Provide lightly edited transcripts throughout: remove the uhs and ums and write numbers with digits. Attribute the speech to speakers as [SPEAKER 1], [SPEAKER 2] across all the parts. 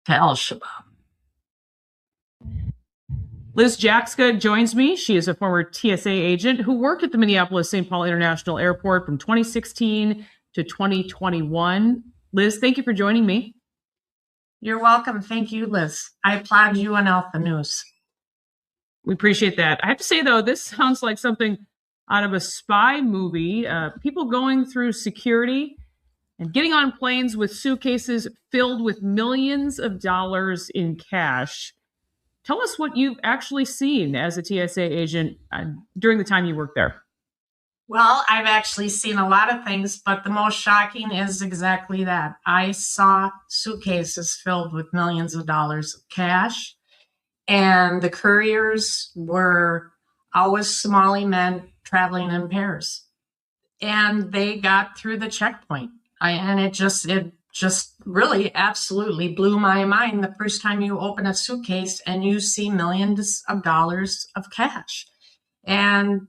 [SPEAKER 1] to Al-Shabaab.
[SPEAKER 2] Liz Jackska joins me. She is a former TSA agent who worked at the Minneapolis-St. Paul International Airport from 2016 to 2021. Liz, thank you for joining me.
[SPEAKER 1] You're welcome. Thank you, Liz. I applaud you and Alpha News.
[SPEAKER 2] We appreciate that. I have to say, though, this sounds like something out of a spy movie. People going through security and getting on planes with suitcases filled with millions of dollars in cash. Tell us what you've actually seen as a TSA agent during the time you worked there.
[SPEAKER 1] Well, I've actually seen a lot of things, but the most shocking is exactly that. I saw suitcases filled with millions of dollars of cash, and the couriers were always Somali men traveling in pairs. And they got through the checkpoint. It just really absolutely blew my mind the first time you open a suitcase and you see millions of dollars of cash. And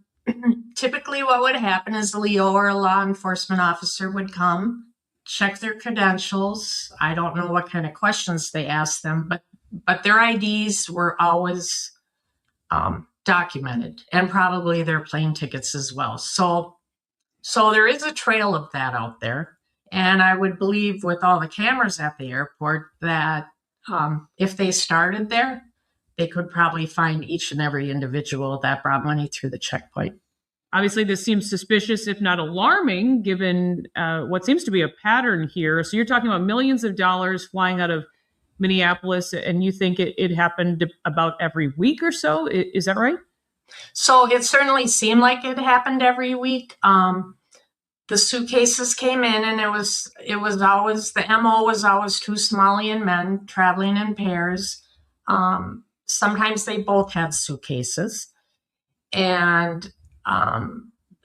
[SPEAKER 1] typically what would happen is a Leo or a law enforcement officer would come, check their credentials. I don't know what kind of questions they asked them, but their IDs were always documented, and probably their plane tickets as well. So there is a trail of that out there. And I would believe with all the cameras at the airport that if they started there, they could probably find each and every individual that brought money through the checkpoint.
[SPEAKER 2] Obviously, this seems suspicious, if not alarming, given what seems to be a pattern here. So you're talking about millions of dollars flying out of Minneapolis, and you think it happened about every week or so? Is that right?
[SPEAKER 1] So it certainly seemed like it happened every week. The suitcases came in, and it was always, the MO was always two Somalian men traveling in pairs. Sometimes they both had suitcases. And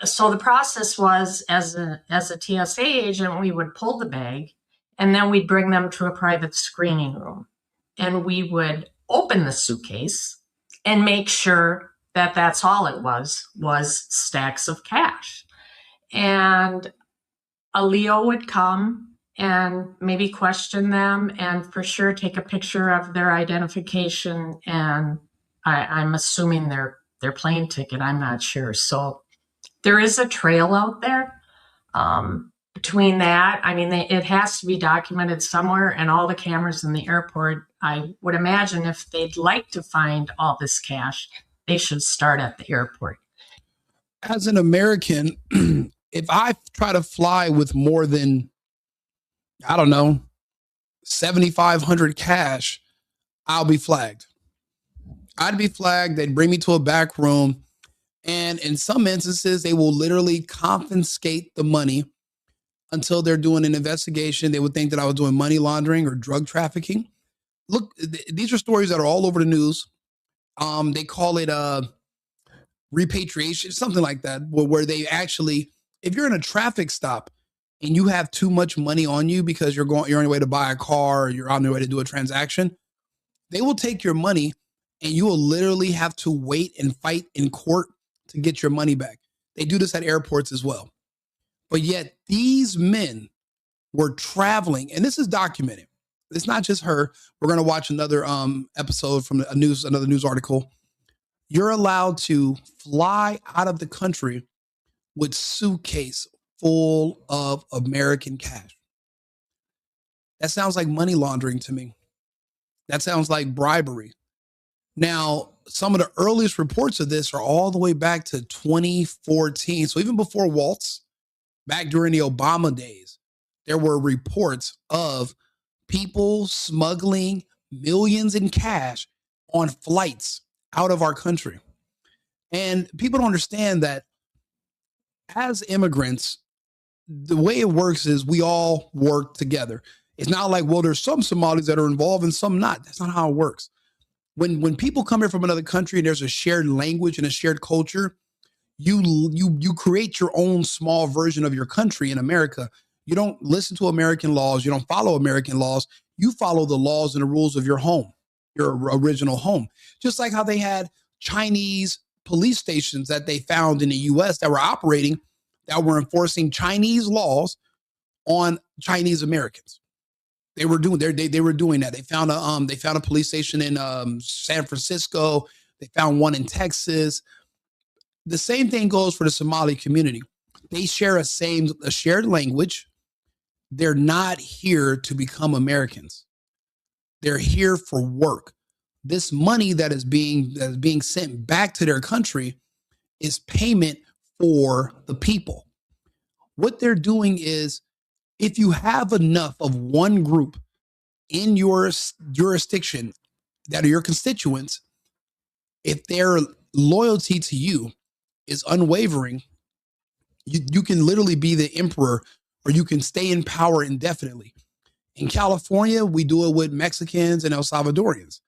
[SPEAKER 1] so the process was, as a TSA agent, we would pull the bag, and then we'd bring them to a private screening room. And we would open the suitcase and make sure that that's all it was stacks of cash. And a Leo would come and maybe question them, and for sure take a picture of their identification, and I'm assuming their plane ticket. I'm not sure. So there is a trail out there between that. I mean, it has to be documented somewhere, and all the cameras in the airport, I would imagine if they'd like to find all this cash, they should start at the airport.
[SPEAKER 3] As an American, if I try to fly with more than, I don't know, 7,500 cash, I'll be flagged. I'd be flagged. They'd bring me to a back room. And in some instances, they will literally confiscate the money until they're doing an investigation. They would think that I was doing money laundering or drug trafficking. Look, these are stories that are all over the news. They call it repatriation, something like that, where they actually, if you're in a traffic stop and you have too much money on you because you're on your way to buy a car or you're on your way to do a transaction, they will take your money and you will literally have to wait and fight in court to get your money back. They do this at airports as well. But yet these men were traveling, and this is documented. It's not just her. We're going to watch another episode from another news article. You're allowed to fly out of the country with suitcase full of American cash. That sounds like money laundering to me. That sounds like bribery. Now, some of the earliest reports of this are all the way back to 2014. So even before Waltz, back during the Obama days, there were reports of people smuggling millions in cash on flights out of our country. And people don't understand that as immigrants, the way it works is we all work together. It's not like, well, there's some Somalis that are involved and some not. That's not how it works. When people come here from another country and there's a shared language and a shared culture, you create your own small version of your country in America. You don't listen to American laws. You don't follow American laws. You follow the laws and the rules of your home, your original home. Just like how they had Chinese police stations that they found in the US that were operating, that were enforcing Chinese laws on Chinese Americans. They were doing they were doing that. They found a police station in San Francisco. They found one in Texas. The same thing goes for the Somali community. They share a shared language. They're not here to become Americans. They're here for work. This money that is being sent back to their country is payment for the people. What they're doing is, if you have enough of one group in your jurisdiction that are your constituents, if their loyalty to you is unwavering, you can literally be the emperor, or you can stay in power indefinitely. In California, we do it with Mexicans and El Salvadorians.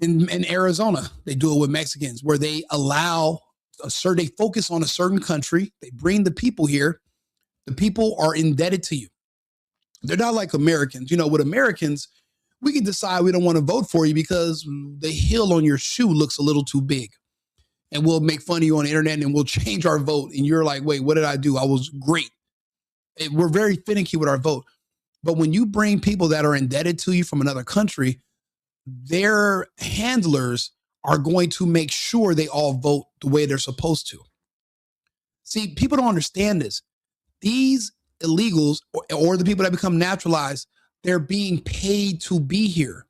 [SPEAKER 3] In Arizona, they do it with Mexicans, where they allow they focus on a certain country. They bring the people here. The people are indebted to you. They're not like Americans. With Americans, we can decide we don't want to vote for you because the heel on your shoe looks a little too big. And we'll make fun of you on the internet and we'll change our vote. And you're like, wait, what did I do? I was great. We're very finicky with our vote. But when you bring people that are indebted to you from another country, their handlers are going to make sure they all vote the way they're supposed to. See, people don't understand this. These illegals or the people that become naturalized, they're being paid to be here.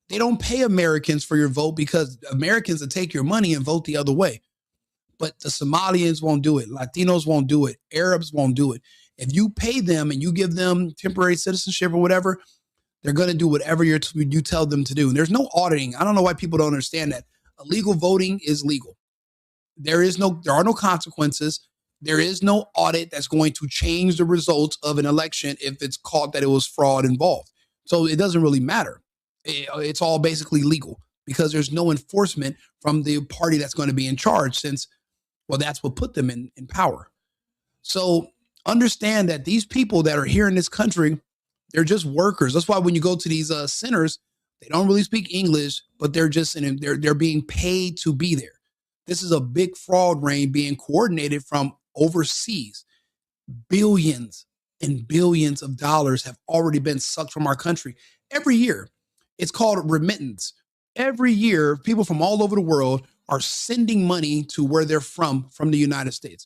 [SPEAKER 3] They don't pay Americans for your vote, because Americans will take your money and vote the other way. But the Somalians won't do it. Latinos won't do it. Arabs won't do it. If you pay them and you give them temporary citizenship or whatever, they're going to do whatever you tell them to do. And there's no auditing. I don't know why people don't understand that. Illegal voting is legal. There are no consequences. There is no audit that's going to change the results of an election if it's caught that it was fraud involved. So it doesn't really matter. It's all basically legal, because there's no enforcement from the party that's going to be in charge, since, well, that's what put them in power. So understand that these people that are here in this country, they're just workers. That's why when you go to these centers, they don't really speak English, but they're being paid to be there. This is a big fraud ring being coordinated from overseas. Billions and billions of dollars have already been sucked from our country every year. It's called remittance. Every year, people from all over the world are sending money to where they're from the United States.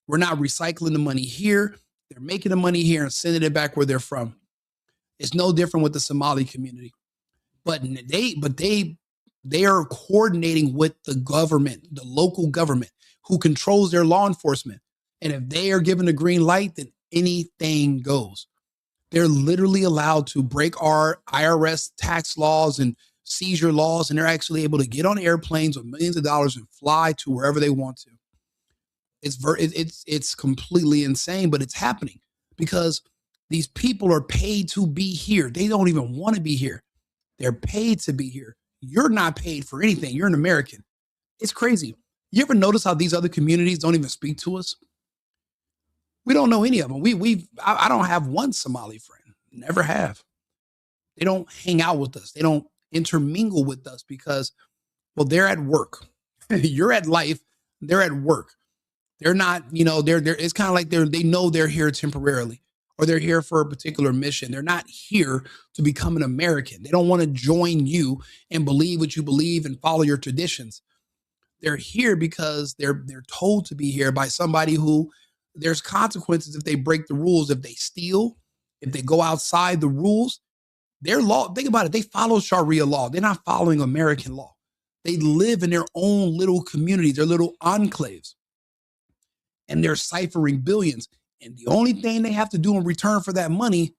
[SPEAKER 3] We're not recycling the money here. They're making the money here and sending it back where they're from. It's no different with the Somali community. But they are coordinating with the government, the local government, who controls their law enforcement. And if they are given a green light, then anything goes. They're literally allowed to break our IRS tax laws and seizure laws, and they're actually able to get on airplanes with millions of dollars and fly to wherever they want to. It's completely insane, but it's happening because these people are paid to be here. They don't even want to be here. They're paid to be here. You're not paid for anything. You're an American. It's crazy. You ever notice how these other communities don't even speak to us? We don't know any of them. I don't have one Somali friend. Never have. They don't hang out with us. They don't intermingle with us because, well, they're at work. You're at life. They're at work. They're not, it's kind of like they know they're here temporarily, or they're here for a particular mission. They're not here to become an American. They don't want to join you and believe what you believe and follow your traditions. They're here because they're told to be here by somebody who, there's consequences if they break the rules, if they steal, if they go outside the rules. Their law, think about it, they follow Sharia law. They're not following American law. They live in their own little communities, their little enclaves, and they're ciphering billions. And the only thing they have to do in return for that money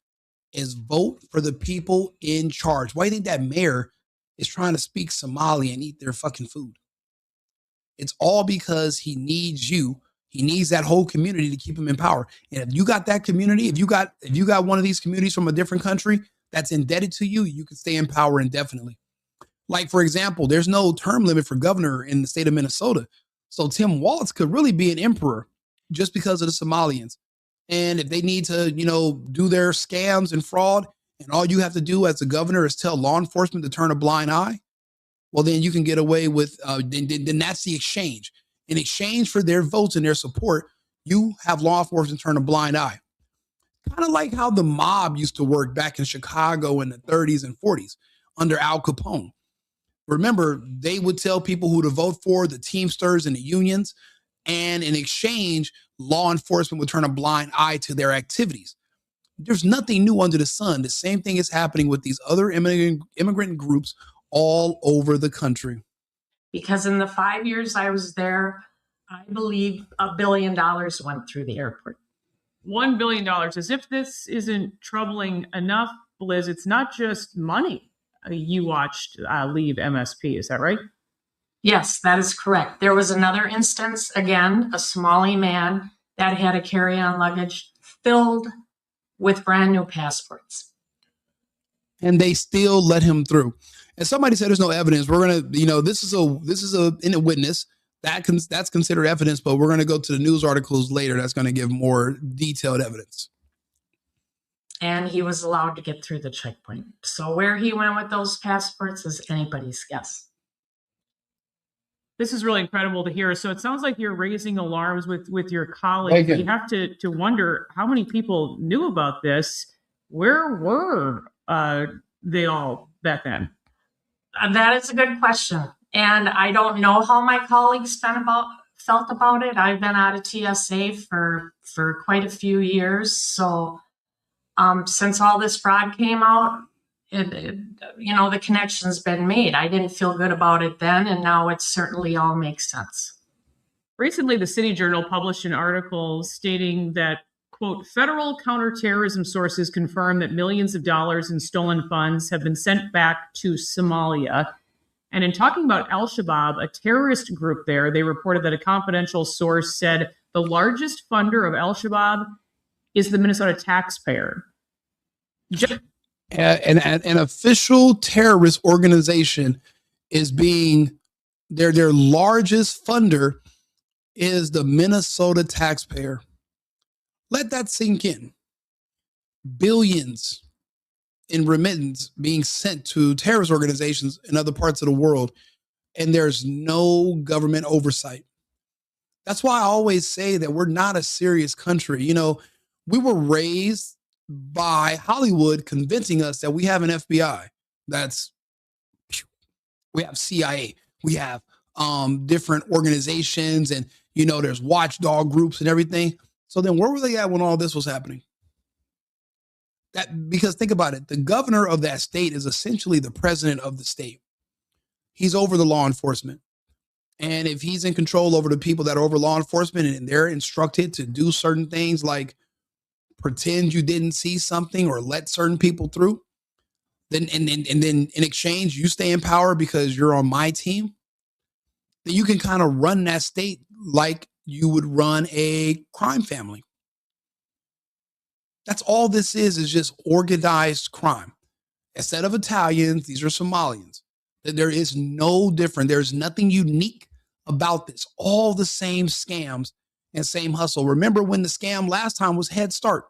[SPEAKER 3] is vote for the people in charge. Why do you think that mayor is trying to speak Somali and eat their fucking food? It's all because he needs you. He needs that whole community to keep him in power. And if you got that community, if you got one of these communities from a different country that's indebted to you, you can stay in power indefinitely. Like, for example, there's no term limit for governor in the state of Minnesota. So Tim Walz could really be an emperor just because of the Somalians. And if they need to, do their scams and fraud, and all you have to do as a governor is tell law enforcement to turn a blind eye, well, then you can get away with, then that's the exchange. In exchange for their votes and their support, you have law enforcement turn a blind eye. kind of like how the mob used to work back in Chicago in the 30s and 40s under Al Capone. Remember, they would tell people who to vote for, the Teamsters and the unions, and in exchange, law enforcement would turn a blind eye to their activities. There's nothing new under the sun. The same thing is happening with these other immigrant groups all over the country.
[SPEAKER 1] Because in the 5 years I was there, I believe $1 billion went through the airport.
[SPEAKER 2] $1 billion. As if this isn't troubling enough, Liz, it's not just money you watched leave MSP. Is that right?
[SPEAKER 1] Yes, that is correct. There was another instance, again, a Somali man that had a carry-on luggage filled with brand new passports.
[SPEAKER 3] And they still let him through. And somebody said there's no evidence. We're gonna, this is a in a witness that's considered evidence, but we're gonna go to the news articles later. That's gonna give more detailed evidence.
[SPEAKER 1] And he was allowed to get through the checkpoint. So where he went with those passports is anybody's guess.
[SPEAKER 2] This is really incredible to hear. So it sounds like you're raising alarms with your colleagues. You have to wonder how many people knew about this. Where were they all back then?
[SPEAKER 1] That is a good question. And I don't know how my colleagues felt about it. I've been out of TSA for quite a few years. So since all this fraud came out, the connection's been made. I didn't feel good about it then, and now it certainly all makes sense.
[SPEAKER 2] Recently, the City Journal published an article stating that, quote, federal counterterrorism sources confirm that millions of dollars in stolen funds have been sent back to Somalia. And in talking about Al-Shabaab, a terrorist group there, they reported that a confidential source said the largest funder of Al-Shabaab is the Minnesota taxpayer.
[SPEAKER 3] An official terrorist organization is being their largest funder is the Minnesota taxpayer. Let that sink in. Billions in remittance being sent to terrorist organizations in other parts of the world, and there's no government oversight. That's why I always say that we're not a serious country. We were raised by Hollywood convincing us that we have an FBI. We have CIA. We have different organizations, and there's watchdog groups and everything. So then where were they at when all this was happening? Because think about it, the governor of that state is essentially the president of the state. He's over the law enforcement. And if he's in control over the people that are over law enforcement and they're instructed to do certain things like pretend you didn't see something or let certain people through, then and then in exchange you stay in power because you're on my team, then you can kind of run that state like you would run a crime family. That's all this is just organized crime. Instead of Italians, these are Somalians. There is no different. There's nothing unique about this. All the same scams and same hustle. Remember when the scam last time was Head Start,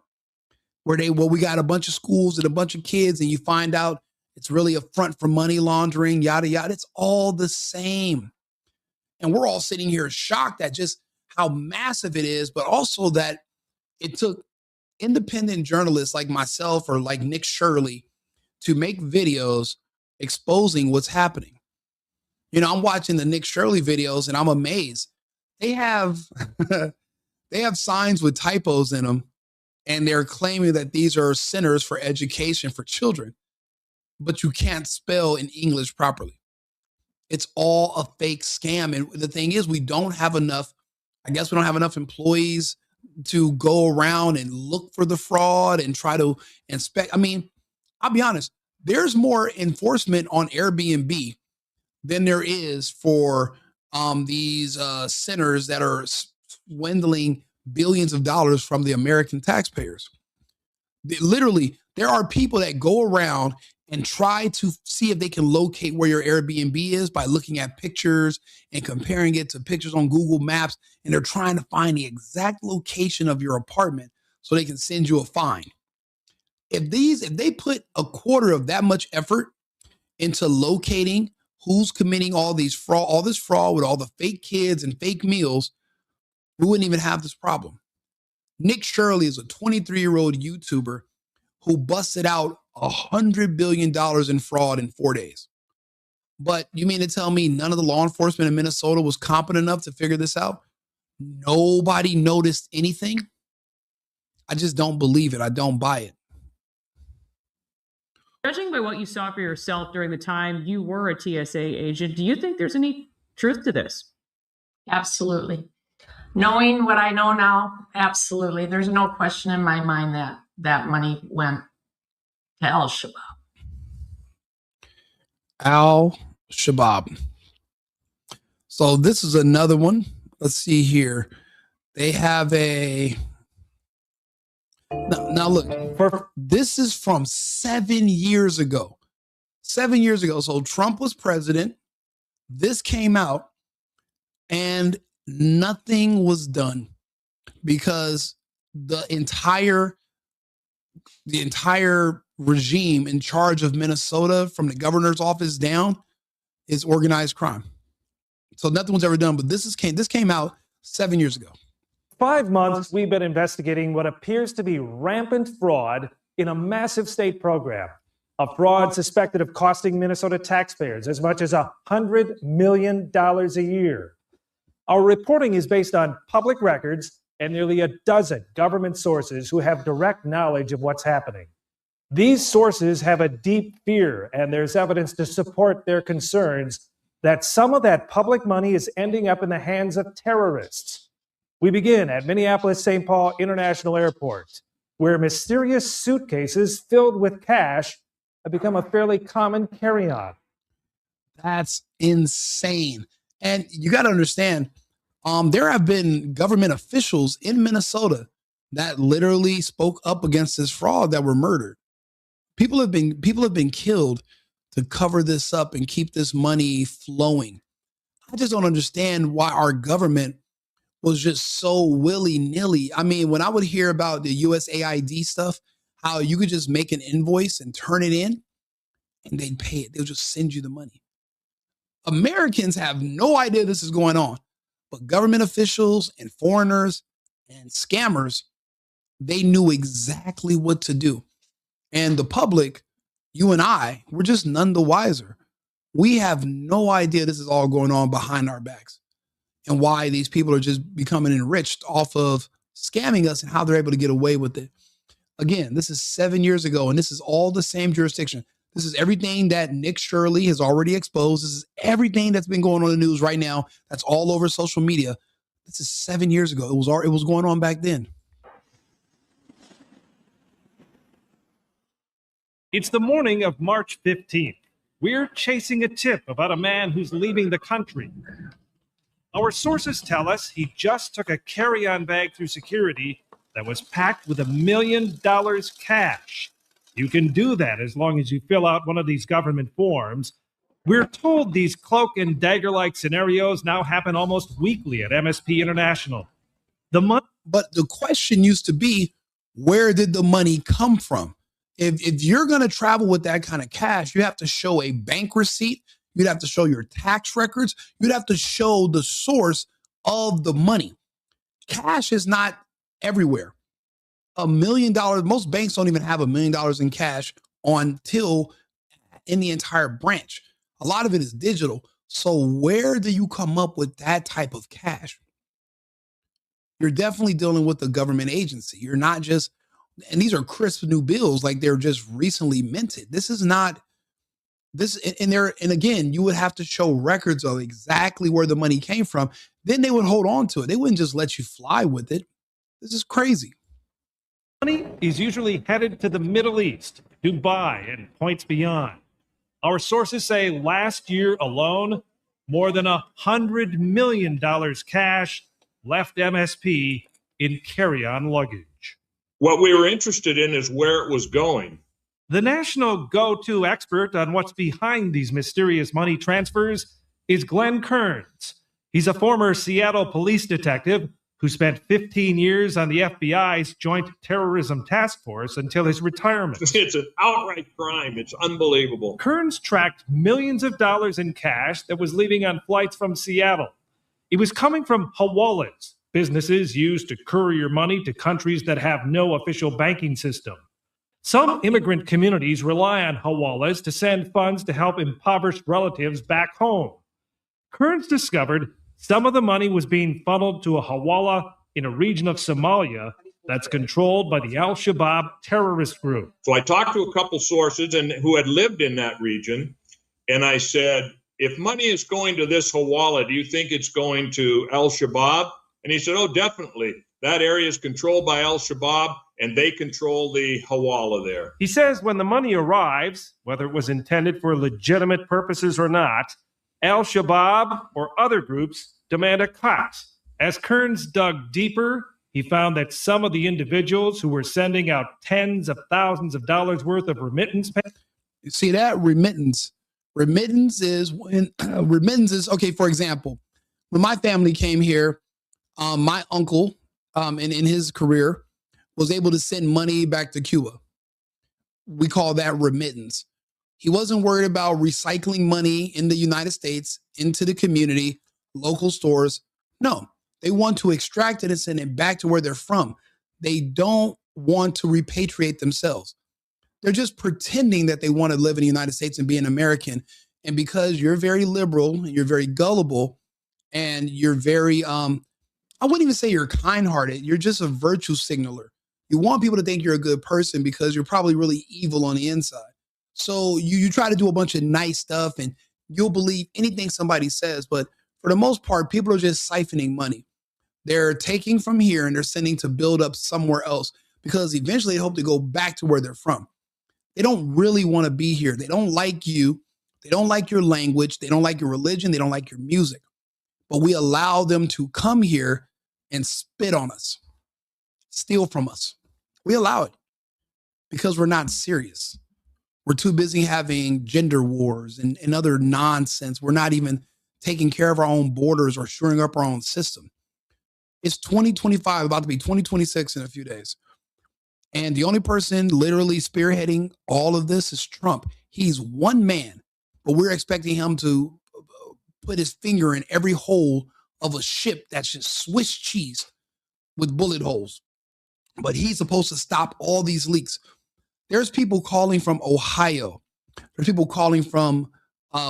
[SPEAKER 3] where we got a bunch of schools and a bunch of kids, and you find out it's really a front for money laundering, yada, yada. It's all the same. And we're all sitting here shocked at just how massive it is, but also that it took independent journalists like myself or like Nick Shirley to make videos exposing what's happening. I'm watching the Nick Shirley videos and I'm amazed. They have signs with typos in them, and they're claiming that these are centers for education for children, but you can't spell in English properly. It's all a fake scam. And the thing is, we don't have enough employees to go around and look for the fraud and try to inspect. I mean, I'll be honest, there's more enforcement on Airbnb than there is for these centers that are swindling billions of dollars from the American taxpayers. Literally, there are people that go around and try to see if they can locate where your Airbnb is by looking at pictures and comparing it to pictures on Google Maps. And they're trying to find the exact location of your apartment so they can send you a fine. If they put a quarter of that much effort into locating who's committing all this fraud with all the fake kids and fake meals, we wouldn't even have this problem. Nick Shirley is a 23-year-old YouTuber who busted out $100 billion in fraud in 4 days. But you mean to tell me none of the law enforcement in Minnesota was competent enough to figure this out? Nobody noticed anything? I just don't believe it. I don't buy it.
[SPEAKER 2] Judging by what you saw for yourself during the time you were a TSA agent, do you think there's any truth to this?
[SPEAKER 1] Absolutely. Knowing what I know now, absolutely. There's no question in my mind that that money went to Al-Shabaab.
[SPEAKER 3] Al-Shabaab. So this is another one. Let's see here. They have a... Now look, this is from 7 years ago. 7 years ago. So Trump was president. This came out and nothing was done because the entire regime in charge of Minnesota, from the governor's office down, is organized crime. So nothing was ever done. But this came out 7 years ago.
[SPEAKER 4] 5 months, we've been investigating what appears to be rampant fraud in a massive state program. A fraud suspected of costing Minnesota taxpayers as much as $100 million a year. Our reporting is based on public records and nearly a dozen government sources who have direct knowledge of what's happening. These sources have a deep fear, and there's evidence to support their concerns that some of that public money is ending up in the hands of terrorists. We begin at Minneapolis-St. Paul International Airport, where mysterious suitcases filled with cash have become a fairly common carry-on.
[SPEAKER 3] That's insane. And you got to understand, there have been government officials in Minnesota that literally spoke up against this fraud that were murdered. People have been killed to cover this up and keep this money flowing. I just don't understand why our government was just so willy-nilly. I mean, when I would hear about the USAID stuff, how you could just make an invoice and turn it in and they'd pay it. They'll just send you the money. Americans have no idea this is going on, but government officials and foreigners and scammers, they knew exactly what to do. And the public, you and I, we're just none the wiser. We have no idea this is all going on behind our backs and why these people are just becoming enriched off of scamming us and how they're able to get away with it. Again, this is 7 years ago, and this is all the same jurisdiction. This is everything that Nick Shirley has already exposed. This is everything that's been going on in the news right now. That's all over social media. This is 7 years ago. It was going on back then.
[SPEAKER 4] It's the morning of March 15th. We're chasing a tip about a man who's leaving the country. Our sources tell us he just took a carry-on bag through security that was packed with $1 million cash. You can do that as long as you fill out one of these government forms. We're told these cloak and dagger-like scenarios now happen almost weekly at MSP International.
[SPEAKER 3] But the question used to be, where did the money come from? If you're going to travel with that kind of cash, you have to show a bank receipt. You'd have to show your tax records. You'd have to show the source of the money. Cash is not everywhere. $1 million, most banks don't even have $1 million in cash until in the entire branch. A lot of it is digital. So where do you come up with that type of cash? You're definitely dealing with a government agency. You're not just, and these are crisp new bills, like they're just recently minted. This is not this, and again, you would have to show records of exactly where the money came from. Then they would hold on to it. They wouldn't just let you fly with it. This is crazy.
[SPEAKER 4] Money is usually headed to the Middle East, Dubai, and points beyond. Our sources say last year alone, more than $100 million cash left MSP in carry-on luggage.
[SPEAKER 5] What we were interested in is where it was going.
[SPEAKER 4] The national go-to expert on what's behind these mysterious money transfers is Glenn Kearns. He's a former Seattle police detective who spent 15 years on the FBI's Joint Terrorism Task Force until his retirement.
[SPEAKER 5] It's an outright crime. It's unbelievable.
[SPEAKER 4] Kearns tracked millions of dollars in cash that was leaving on flights from Seattle. It was coming from Hawalas, businesses used to courier money to countries that have no official banking system. Some immigrant communities rely on hawalas to send funds to help impoverished relatives back home. Kearns discovered some of the money was being funneled to a hawala in a region of Somalia that's controlled by the Al-Shabaab terrorist group.
[SPEAKER 5] So I talked to a couple sources and who had lived in that region, and I said, if money is going to this hawala, do you think it's going to Al-Shabaab? And he said, oh, definitely. That area is controlled by Al-Shabaab, and they control the hawala there.
[SPEAKER 4] He says when the money arrives, whether it was intended for legitimate purposes or not, Al-Shabaab or other groups demand a cut. As Kearns dug deeper, he found that some of the individuals who were sending out tens of thousands of dollars worth of remittance payments.
[SPEAKER 3] You see that remittance is when okay. For example, when my family came here, my uncle, in his career, was able to send money back to Cuba. We call that remittance. He wasn't worried about recycling money in the United States into the community, local stores. No, they want to extract it and send it back to where they're from. They don't want to repatriate themselves. They're just pretending that they want to live in the United States and be an American. And because you're very liberal, and you're very gullible, and you're very, I wouldn't even say you're kind-hearted. You're just a virtue signaler. You want people to think you're a good person because you're probably really evil on the inside. So you try to do a bunch of nice stuff and you'll believe anything somebody says. But for the most part, people are just siphoning money. They're taking from here and they're sending to build up somewhere else because eventually they hope to go back to where they're from. They don't really want to be here. They don't like you. They don't like your language. They don't like your religion. They don't like your music. But we allow them to come here and spit on us, steal from us. We allow it because we're not serious. We're too busy having gender wars and other nonsense. We're not even taking care of our own borders or shoring up our own system. It's 2025, about to be 2026 in a few days. And the only person literally spearheading all of this is Trump. He's one man, but we're expecting him to put his finger in every hole of a ship that's just Swiss cheese with bullet holes. But he's supposed to stop all these leaks. There's people calling from Ohio. There's people calling from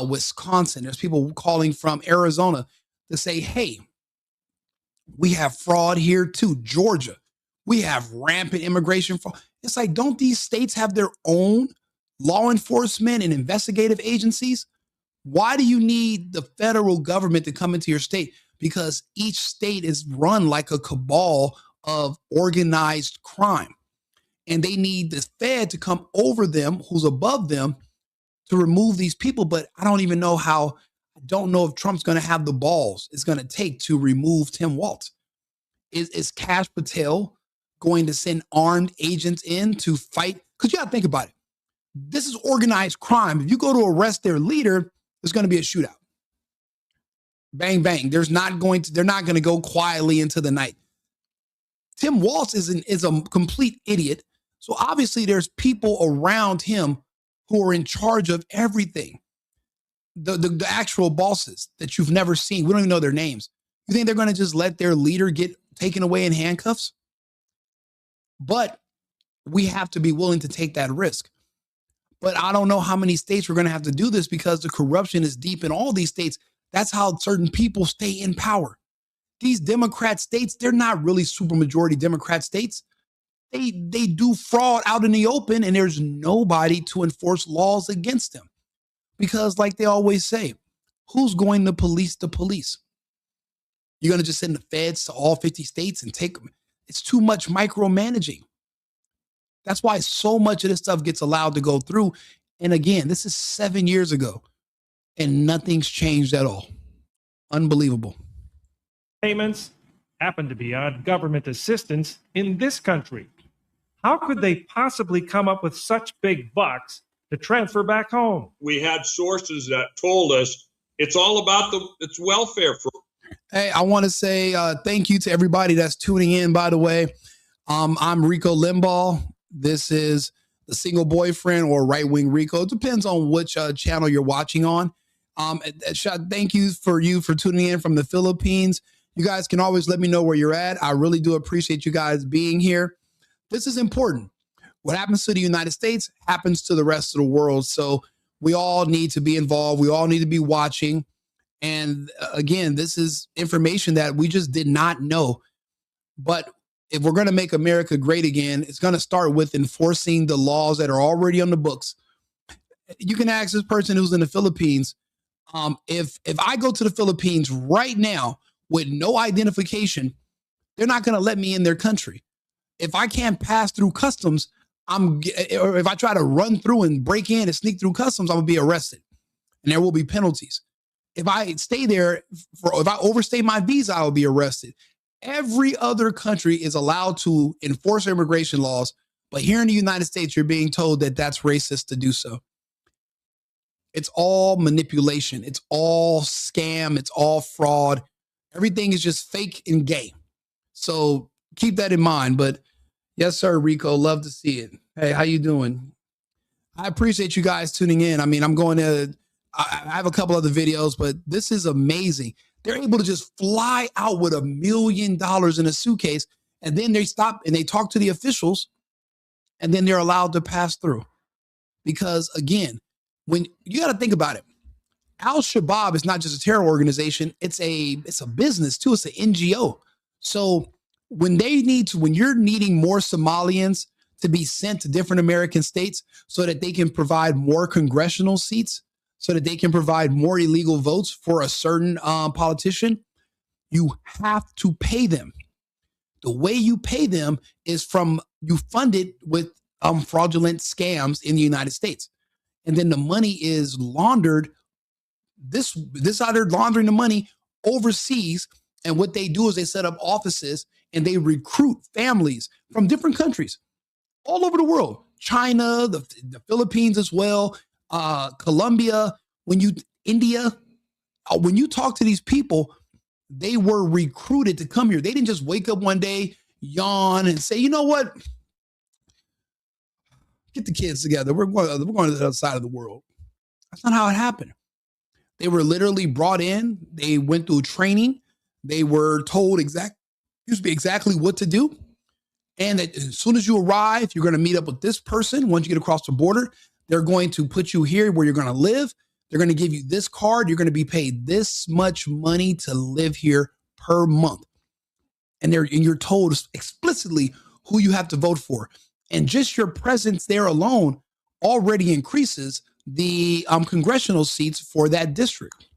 [SPEAKER 3] Wisconsin. There's people calling from Arizona to say, hey, we have fraud here too. Georgia, we have rampant immigration fraud. It's like, don't these states have their own law enforcement and investigative agencies? Why do you need the federal government to come into your state? Because each state is run like a cabal of organized crime. And they need the Fed to come over them, who's above them, to remove these people. But I don't even know how, I don't know if Trump's going to have the balls it's going to take to remove Tim Walz. Is Kash Patel going to send armed agents in to fight? Because you got to think about it. This is organized crime. If you go to arrest their leader, there's going to be a shootout. Bang, bang. They're not going to go quietly into the night. Tim Walz is a complete idiot. So obviously there's people around him who are in charge of everything. The actual bosses that you've never seen. We don't even know their names. You think they're going to just let their leader get taken away in handcuffs? But we have to be willing to take that risk. But I don't know how many states we're going to have to do this because the corruption is deep in all these states. That's how certain people stay in power. These Democrat states, they're not really supermajority Democrat states. They do fraud out in the open and there's nobody to enforce laws against them. Because like they always say, who's going to police the police? You're going to just send the feds to all 50 states and take them. It's too much micromanaging. That's why so much of this stuff gets allowed to go through. And again, this is 7 years ago and nothing's changed at all. Unbelievable.
[SPEAKER 4] Payments happen to be on government assistance in this country. How could they possibly come up with such big bucks to transfer back home?
[SPEAKER 5] We had sources that told us it's all about it's welfare.
[SPEAKER 3] Hey, I want to say thank you to everybody that's tuning in, by the way. I'm Rico Limbaugh. This is the Single Boyfriend or Right Wing Rico. It depends on which channel you're watching on. Thank you for tuning in from the Philippines. You guys can always let me know where you're at. I really do appreciate you guys being here. This is important. What happens to the United States happens to the rest of the world. So we all need to be involved. We all need to be watching. And again, this is information that we just did not know. But if we're going to make America great again, it's going to start with enforcing the laws that are already on the books. You can ask this person who's in the Philippines, if I go to the Philippines right now with no identification, they're not going to let me in their country. If I can't pass through customs, or if I try to run through and break in and sneak through customs, I'm going to be arrested, and there will be penalties. If I stay there, if I overstay my visa, I will be arrested. Every other country is allowed to enforce immigration laws, but here in the United States, you're being told that that's racist to do so. It's all manipulation. It's all scam. It's all fraud. Everything is just fake and gay. So keep that in mind. But yes, sir, Rico, love to see it. Hey, how you doing? I appreciate you guys tuning in. I mean, I have a couple other videos, but this is amazing. They're able to just fly out with $1 million in a suitcase, and then they stop and they talk to the officials, and then they're allowed to pass through. Because again, when you got to think about it, Al-Shabaab is not just a terror organization. It's a business too. It's an NGO. So when you're needing more Somalians to be sent to different American states so that they can provide more congressional seats, so that they can provide more illegal votes for a certain politician, you have to pay them. The way you pay them is you fund it with fraudulent scams in the United States. And then the money is laundered. This they're laundering the money overseas. And what they do is they set up offices and they recruit families from different countries all over the world. China, the Philippines as well, Colombia, India. When you talk to these people, they were recruited to come here. They didn't just wake up one day, yawn, and say, you know what? Get the kids together. We're going to the other side of the world. That's not how it happened. They were literally brought in. They went through training. They were told exactly what to do. And that as soon as you arrive, you're going to meet up with this person. Once you get across the border, they're going to put you here where you're going to live. They're going to give you this card. You're going to be paid this much money to live here per month. And you're told explicitly who you have to vote for. And just your presence there alone already increases the congressional seats for that district.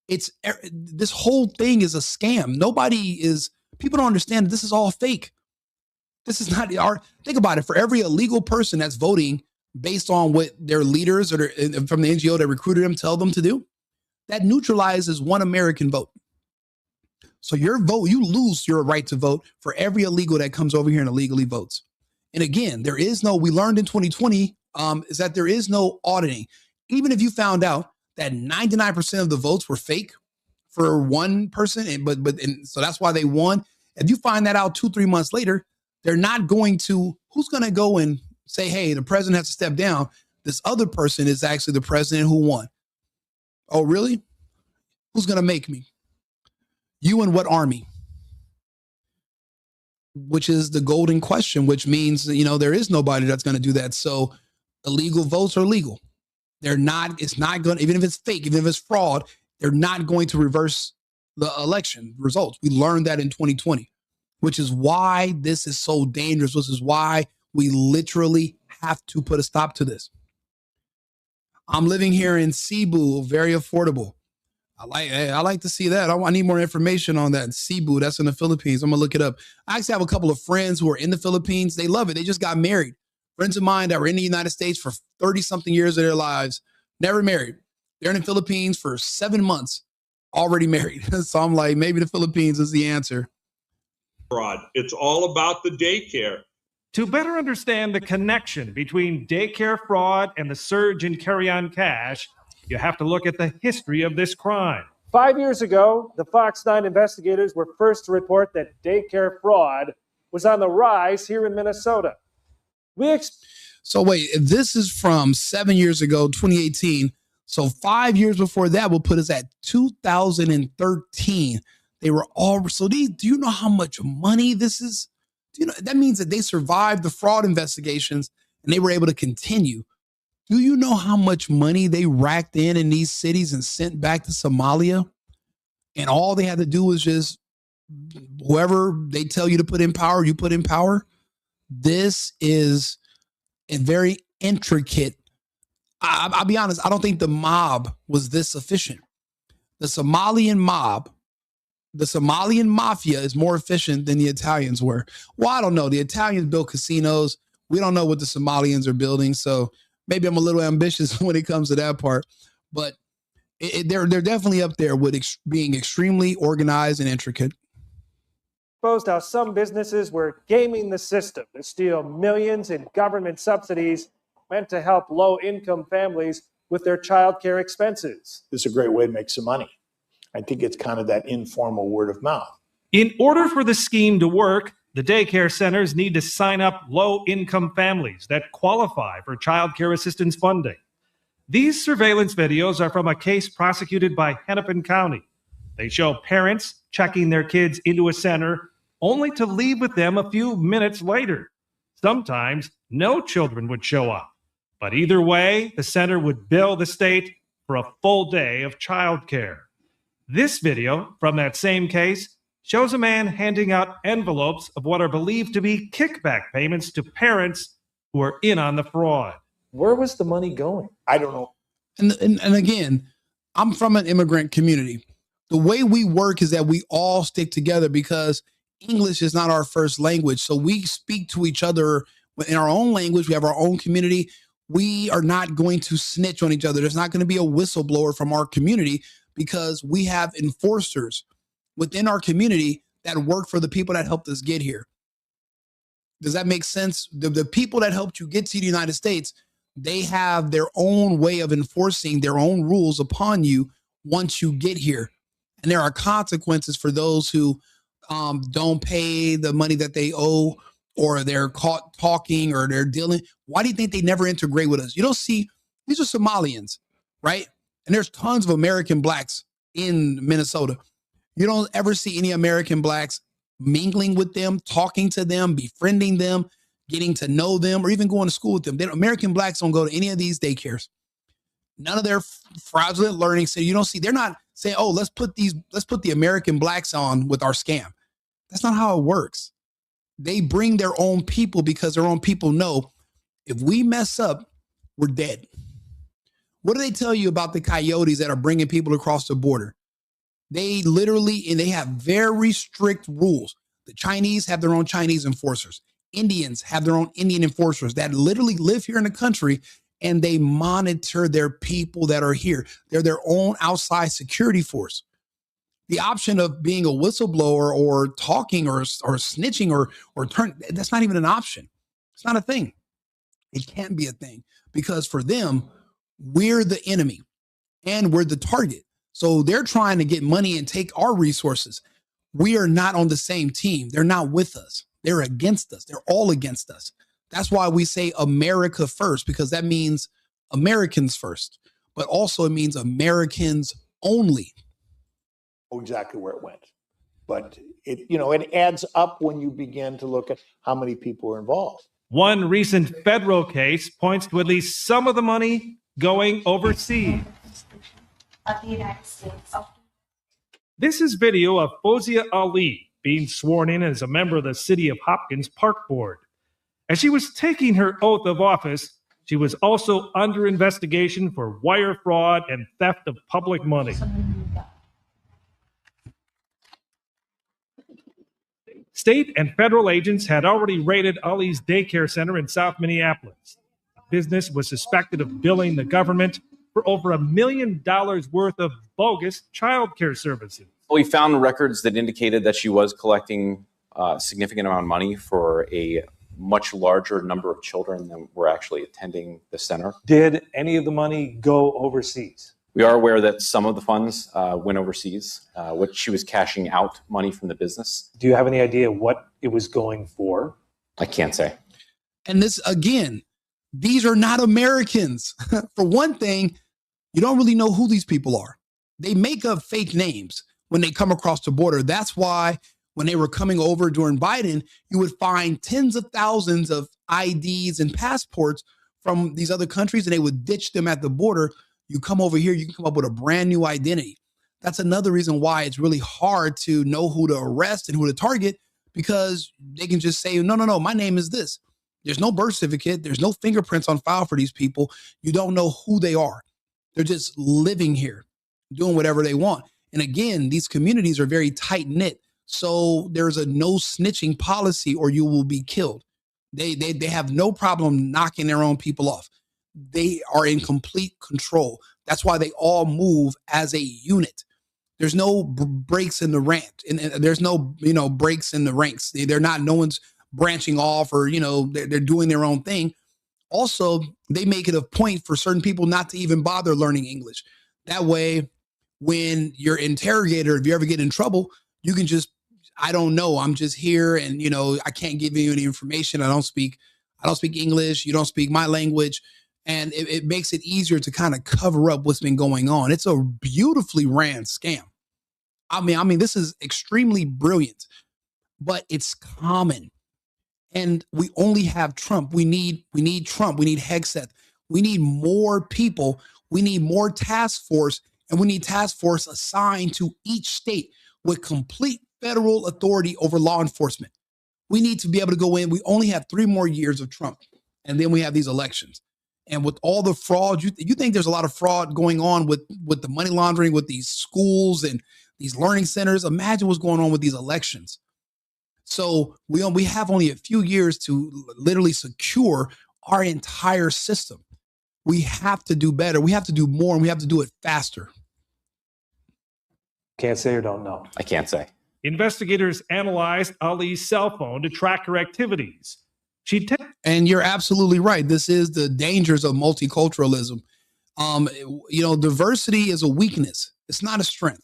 [SPEAKER 3] This whole thing is a scam. People don't understand that this is all fake. This is not think about it. For every illegal person that's voting based on what their leaders or from the NGO that recruited them tell them to do, that neutralizes one American vote. So your vote, you lose your right to vote for every illegal that comes over here and illegally votes. And again, we learned in 2020 is that there is no auditing. Even if you found out that 99% of the votes were fake for one person, so that's why they won. If you find that out 2-3 months later, they're not going to, who's going to go and say, hey, the president has to step down. This other person is actually the president who won. Oh, really? Who's going to make me? You and what army? Which is the golden question, which means, there is nobody that's going to do that. So illegal votes are legal. It's not going to, even if it's fake, even if it's fraud, they're not going to reverse the election results. We learned that in 2020, which is why this is so dangerous. This is why we literally have to put a stop to this. I'm living here in Cebu, very affordable. I like to see that. I need more information on that. Cebu, that's in the Philippines. I'm going to look it up. I actually have a couple of friends who are in the Philippines. They love it. They just got married. Friends of mine that were in the United States for 30-something years of their lives, never married. They're in the Philippines for 7 months, already married. So I'm like, maybe the Philippines is the answer.
[SPEAKER 5] Fraud. It's all about the daycare.
[SPEAKER 4] To better understand the connection between daycare fraud and the surge in carry-on cash, you have to look at the history of this crime. 5 years ago, the Fox 9 investigators were first to report that daycare fraud was on the rise here in Minnesota.
[SPEAKER 3] So wait, if this is from 7 years ago, 2018, so 5 years before that will put us at 2013. They were all, so these, do you know how much money this is? Do you know, that means that they survived the fraud investigations and they were able to continue. Do you know how much money they racked in these cities and sent back to Somalia? And all they had to do was just, whoever they tell you to put in power, you put in power. This is a very intricate. I'll be honest, I don't think the mob was this efficient. The Somalian mob, the Somalian mafia is more efficient than the Italians were. Well, I don't know. The Italians built casinos. We don't know what the Somalians are building. So maybe I'm a little ambitious when it comes to that part. But they're definitely up there with being extremely organized and intricate.
[SPEAKER 4] Exposed how some businesses were gaming the system to steal millions in government subsidies meant to help low-income families with their child care expenses.
[SPEAKER 6] This is a great way to make some money. I think it's kind of that informal word of mouth.
[SPEAKER 4] In order for the scheme to work, the daycare centers need to sign up low-income families that qualify for child care assistance funding. These surveillance videos are from a case prosecuted by Hennepin County. They show parents checking their kids into a center only to leave with them a few minutes later. Sometimes no children would show up. But either way, the center would bill the state for a full day of child care. This video from that same case shows a man handing out envelopes of what are believed to be kickback payments to parents who are in on the fraud. Where was the money going?
[SPEAKER 6] I don't know.
[SPEAKER 3] And again, I'm from an immigrant community. The way we work is that we all stick together because English is not our first language. So we speak to each other in our own language. We have our own community. We are not going to snitch on each other. There's not going to be a whistleblower from our community because we have enforcers within our community that work for the people that helped us get here. Does that make sense? The people that helped you get to the United States, they have their own way of enforcing their own rules upon you once you get here. And there are consequences for those who don't pay the money that they owe, or they're caught talking, or they're dealing. Why do you think they never integrate with us? You don't see, these are Somalians, right? And there's tons of American blacks in Minnesota. You don't ever see any American blacks mingling with them, talking to them, befriending them, getting to know them, or even going to school with them. American blacks don't go to any of these daycares. None of their fraudulent learning. So you don't see, they're not saying, oh, let's put the American blacks on with our scam. That's not how it works. They bring their own people because their own people know if we mess up, we're dead. What do they tell you about the coyotes that are bringing people across the border? They literally, and they have very strict rules. The Chinese have their own Chinese enforcers. Indians have their own Indian enforcers that literally live here in the country, and they monitor their people that are here. They're their own outside security force. The option of being a whistleblower or talking or snitching or that's not even an option. It's not a thing. It can't be a thing because for them, we're the enemy and we're the target. So they're trying to get money and take our resources. We are not on the same team. They're not with us. They're against us. They're all against us. That's why we say America first, because that means Americans first, but also it means Americans only.
[SPEAKER 6] Exactly where it went. But it adds up when you begin to look at how many people are involved.
[SPEAKER 4] One recent federal case points to at least some of the money going overseas.
[SPEAKER 7] Of the United States.
[SPEAKER 4] This is video of Fozia Ali being sworn in as a member of the City of Hopkins Park Board. As she was taking her oath of office, she was also under investigation for wire fraud and theft of public money. State and federal agents had already raided Ali's daycare center in South Minneapolis. The business was suspected of billing the government for over $1 million worth of bogus child care services.
[SPEAKER 8] We found records that indicated that she was collecting a significant amount of money for a much larger number of children than were actually attending the center.
[SPEAKER 4] Did any of the money go overseas?
[SPEAKER 8] We are aware that some of the funds went overseas, which she was cashing out money from the business.
[SPEAKER 4] Do you have any idea what it was going for?
[SPEAKER 8] I can't say.
[SPEAKER 3] And this, again, these are not Americans. For one thing, you don't really know who these people are. They make up fake names. when they come across the border. That's why when they were coming over during Biden, you would find tens of thousands of IDs and passports from these other countries, and they would ditch them at the border. You come over here, you can come up with a brand new identity. That's another reason why it's really hard to know who to arrest and who to target, because they can just say, no, my name is this. There's no birth certificate. There's no fingerprints on file for these people. You don't know who they are. They're just living here, doing whatever they want. And again, these communities are very tight knit. So there's a no snitching policy or you will be killed. They have no problem knocking their own people off. They are in complete control. That's why they all move as a unit. There's no breaks in the rank, and there's no breaks in the ranks. They're not. No one's branching off, or they're doing their own thing. Also, they make it a point for certain people not to even bother learning English. That way, when your interrogator, if you ever get in trouble, you can just, I don't know, I'm just here, and I can't give you any information. I don't speak English. You don't speak my language. And it makes it easier to kind of cover up what's been going on. It's a beautifully ran scam. I mean, this is extremely brilliant, but it's common. And we only have Trump. We need Trump. We need Hegseth. We need more people. We need more task force, and we need task force assigned to each state with complete federal authority over law enforcement. We need to be able to go in. We only have 3 more years of Trump, and then we have these elections. And with all the fraud, you think there's a lot of fraud going on with the money laundering, with these schools and these learning centers. Imagine what's going on with these elections. So we have only a few years to literally secure our entire system. We have to do better. We have to do more, and we have to do it faster.
[SPEAKER 4] Can't say or don't know.
[SPEAKER 8] I can't say.
[SPEAKER 4] Investigators analyzed Ali's cell phone to track her activities.
[SPEAKER 3] And you're absolutely right. This is the dangers of multiculturalism. Diversity is a weakness. It's not a strength.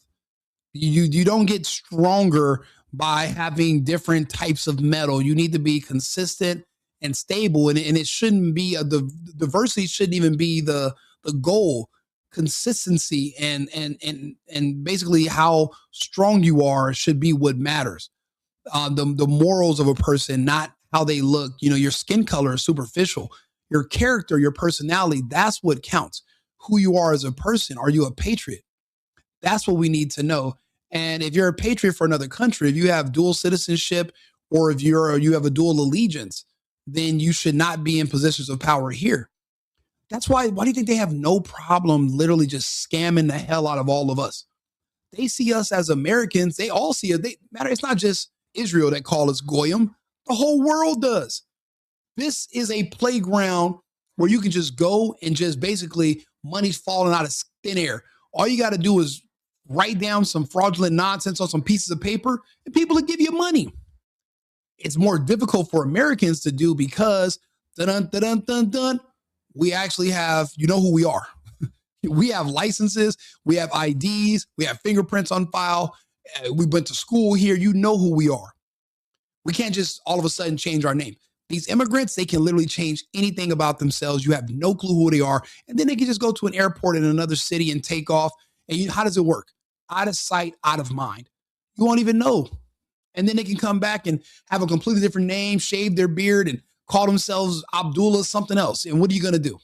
[SPEAKER 3] You don't get stronger by having different types of metal. You need to be consistent and stable. And it shouldn't be the diversity shouldn't even be the goal. Consistency and basically how strong you are should be what matters. The morals of a person, not how they look. Your skin color is superficial. Your character, your personality, that's what counts. Who you are as a person. Are you a patriot? That's what we need to know. And if you're a patriot for another country, if you have dual citizenship, or if you have a dual allegiance, then you should not be in positions of power here. That's why do you think they have no problem literally just scamming the hell out of all of us? They see us as Americans. They all see it. It's not just Israel that call us Goyim. The whole world does. This is a playground where you can just go and just basically money's falling out of thin air. All you got to do is write down some fraudulent nonsense on some pieces of paper, and people will give you money. It's more difficult for Americans to do because we actually have, who we are. We have licenses, we have IDs, we have fingerprints on file. We went to school here. You know who we are. We can't just all of a sudden change our name. These immigrants, they can literally change anything about themselves. You have no clue who they are. And then they can just go to an airport in another city and take off. And how does it work? Out of sight, out of mind. You won't even know. And then they can come back and have a completely different name, shave their beard, and call themselves Abdullah something else. And what are you going to do?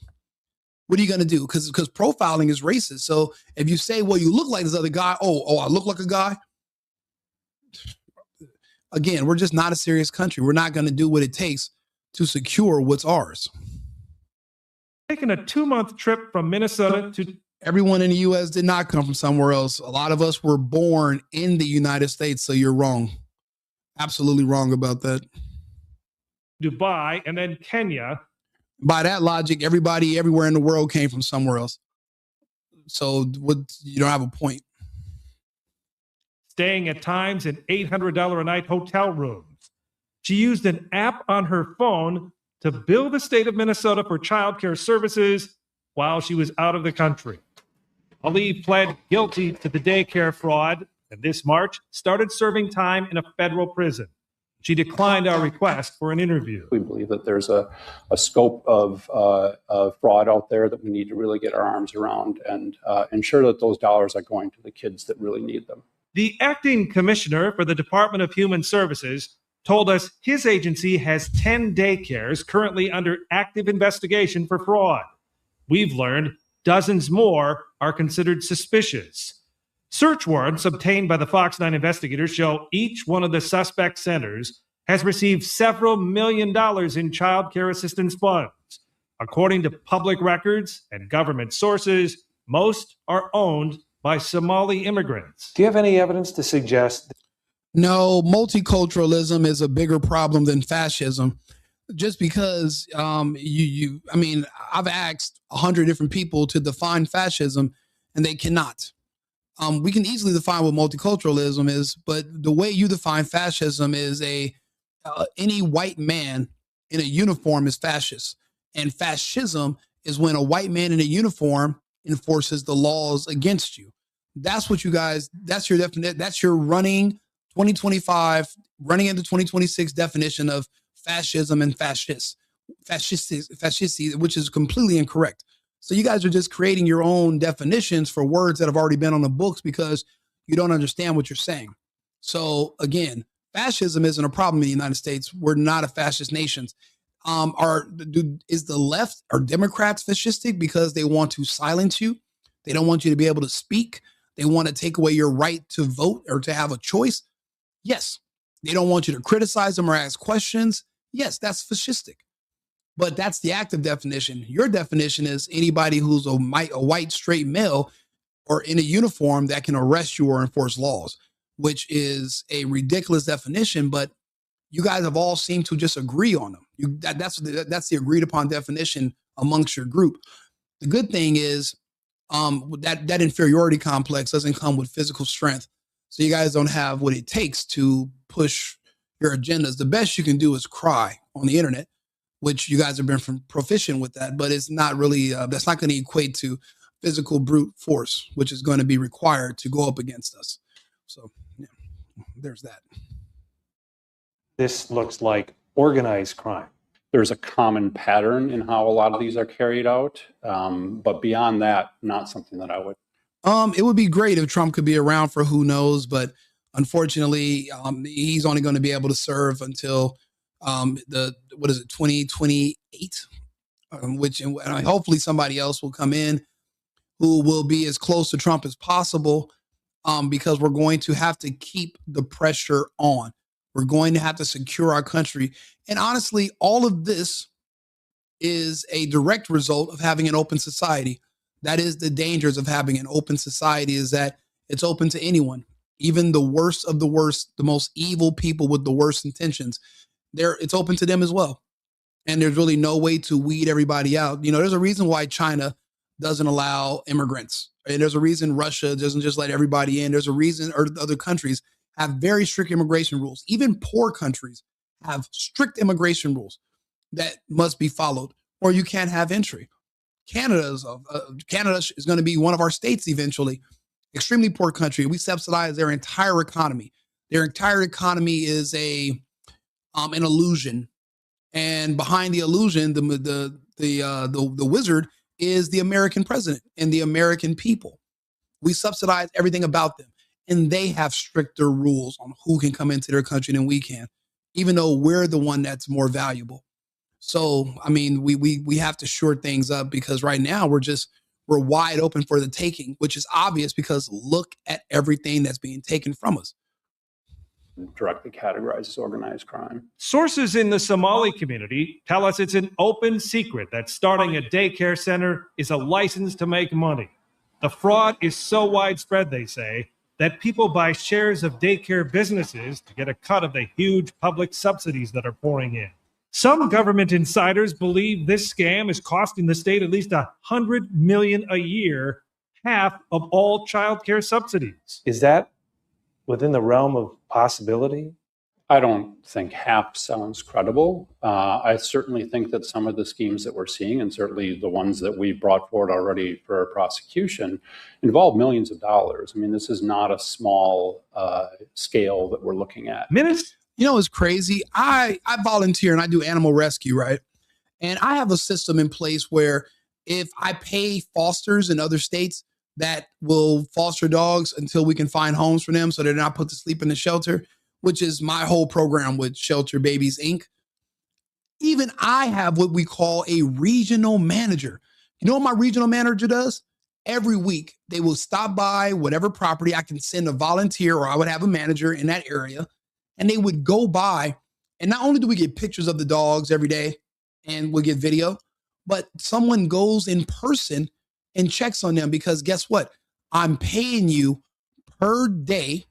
[SPEAKER 3] What are you going to do? Because profiling is racist. So if you say, well, you look like this other guy. Oh, I look like a guy. Again, we're just not a serious country. We're not going to do what it takes to secure what's ours.
[SPEAKER 4] Taking a 2-month trip from Minnesota to...
[SPEAKER 3] Everyone in the U.S. did not come from somewhere else. A lot of us were born in the United States, so you're wrong. Absolutely wrong about that.
[SPEAKER 4] Dubai and then Kenya.
[SPEAKER 3] By that logic, everybody everywhere in the world came from somewhere else. So you don't have a point.
[SPEAKER 4] Staying at times in $800 a night hotel rooms. She used an app on her phone to bill the state of Minnesota for childcare services while she was out of the country. Ali pled guilty to the daycare fraud, and this March started serving time in a federal prison. She declined our request for an interview.
[SPEAKER 9] We believe that there's a scope of fraud out there that we need to really get our arms around and ensure that those dollars are going to the kids that really need them.
[SPEAKER 4] The acting commissioner for the Department of Human Services told us his agency has 10 daycares currently under active investigation for fraud. We've learned dozens more are considered suspicious. Search warrants obtained by the Fox 9 investigators show each one of the suspect centers has received several $1 million in child care assistance funds. According to public records and government sources, most are owned by Somali immigrants.
[SPEAKER 10] Do you have any evidence to suggest?
[SPEAKER 3] No, multiculturalism is a bigger problem than fascism. Just because I mean, I've asked 100 different people to define fascism, and they cannot. We can easily define what multiculturalism is, but the way you define fascism is any white man in a uniform is fascist, and fascism is when a white man in a uniform enforces the laws against you. That's what you guys. That's your definition. That's your running 2025, running into 2026 definition of fascism and fascist, which is completely incorrect. So you guys are just creating your own definitions for words that have already been on the books because you don't understand what you're saying. So again, fascism isn't a problem in the United States. We're not a fascist nation. Is the left, are Democrats fascistic because they want to silence you? They don't want you to be able to speak. They want to take away your right to vote or to have a choice. Yes. They don't want you to criticize them or ask questions. Yes, that's fascistic. But that's the active definition. Your definition is anybody who's a white straight male or in a uniform that can arrest you or enforce laws, which is a ridiculous definition, but you guys have all seemed to just agree on them. That's the agreed upon definition amongst your group. The good thing is that inferiority complex doesn't come with physical strength. So you guys don't have what it takes to push your agendas. The best you can do is cry on the internet, which you guys have been proficient with that, but it's not really, that's not going to equate to physical brute force, which is going to be required to go up against us. So yeah, there's that.
[SPEAKER 10] This looks like organized crime.
[SPEAKER 9] There's a common pattern in how a lot of these are carried out. But beyond that, not something that I would.
[SPEAKER 3] It would be great if Trump could be around for who knows, but unfortunately, he's only going to be able to serve until 2028, which hopefully somebody else will come in who will be as close to Trump as possible, because we're going to have to keep the pressure on. We're going to have to secure our country. And honestly, all of this is a direct result of having an open society. That is the dangers of having an open society, is that it's open to anyone, even the worst of the worst, the most evil people with the worst intentions. It's open to them as well. And there's really no way to weed everybody out. You know, there's a reason why China doesn't allow immigrants. And there's a reason Russia doesn't just let everybody in. There's a reason, or other countries have very strict immigration rules. Even poor countries have strict immigration rules that must be followed, or you can't have entry. Canada is going to be one of our states eventually. Extremely poor country. We subsidize their entire economy. Their entire economy is an illusion, and behind the illusion, the wizard is the American president and the American people. We subsidize everything about them, and they have stricter rules on who can come into their country than we can, even though we're the one that's more valuable. So, I mean, we have to shore things up, because right now we're wide open for the taking, which is obvious because look at everything that's being taken from us.
[SPEAKER 9] Directly categorized as organized crime.
[SPEAKER 4] Sources in the Somali community tell us it's an open secret that starting a daycare center is a license to make money. The fraud is so widespread, they say, that people buy shares of daycare businesses to get a cut of the huge public subsidies that are pouring in. Some government insiders believe this scam is costing the state at least $100 million a year, half of all child care subsidies.
[SPEAKER 10] Is that within the realm of possibility?
[SPEAKER 9] I don't think half sounds credible. I certainly think that some of the schemes that we're seeing, and certainly the ones that we've brought forward already for prosecution, involve millions of dollars. I mean, this is not a small scale that we're looking at.
[SPEAKER 4] Minutes?
[SPEAKER 3] You know, it's crazy. I volunteer and I do animal rescue, right? And I have a system in place where if I pay fosters in other states that will foster dogs until we can find homes for them so they're not put to sleep in the shelter, which is my whole program with Shelter Babies Inc. Even I have what we call a regional manager. You know what my regional manager does? Every week, they will stop by whatever property. I can send a volunteer or I would have a manager in that area, and they would go by. And not only do we get pictures of the dogs every day and we'll get video, but someone goes in person and checks on them because guess what? I'm paying you per day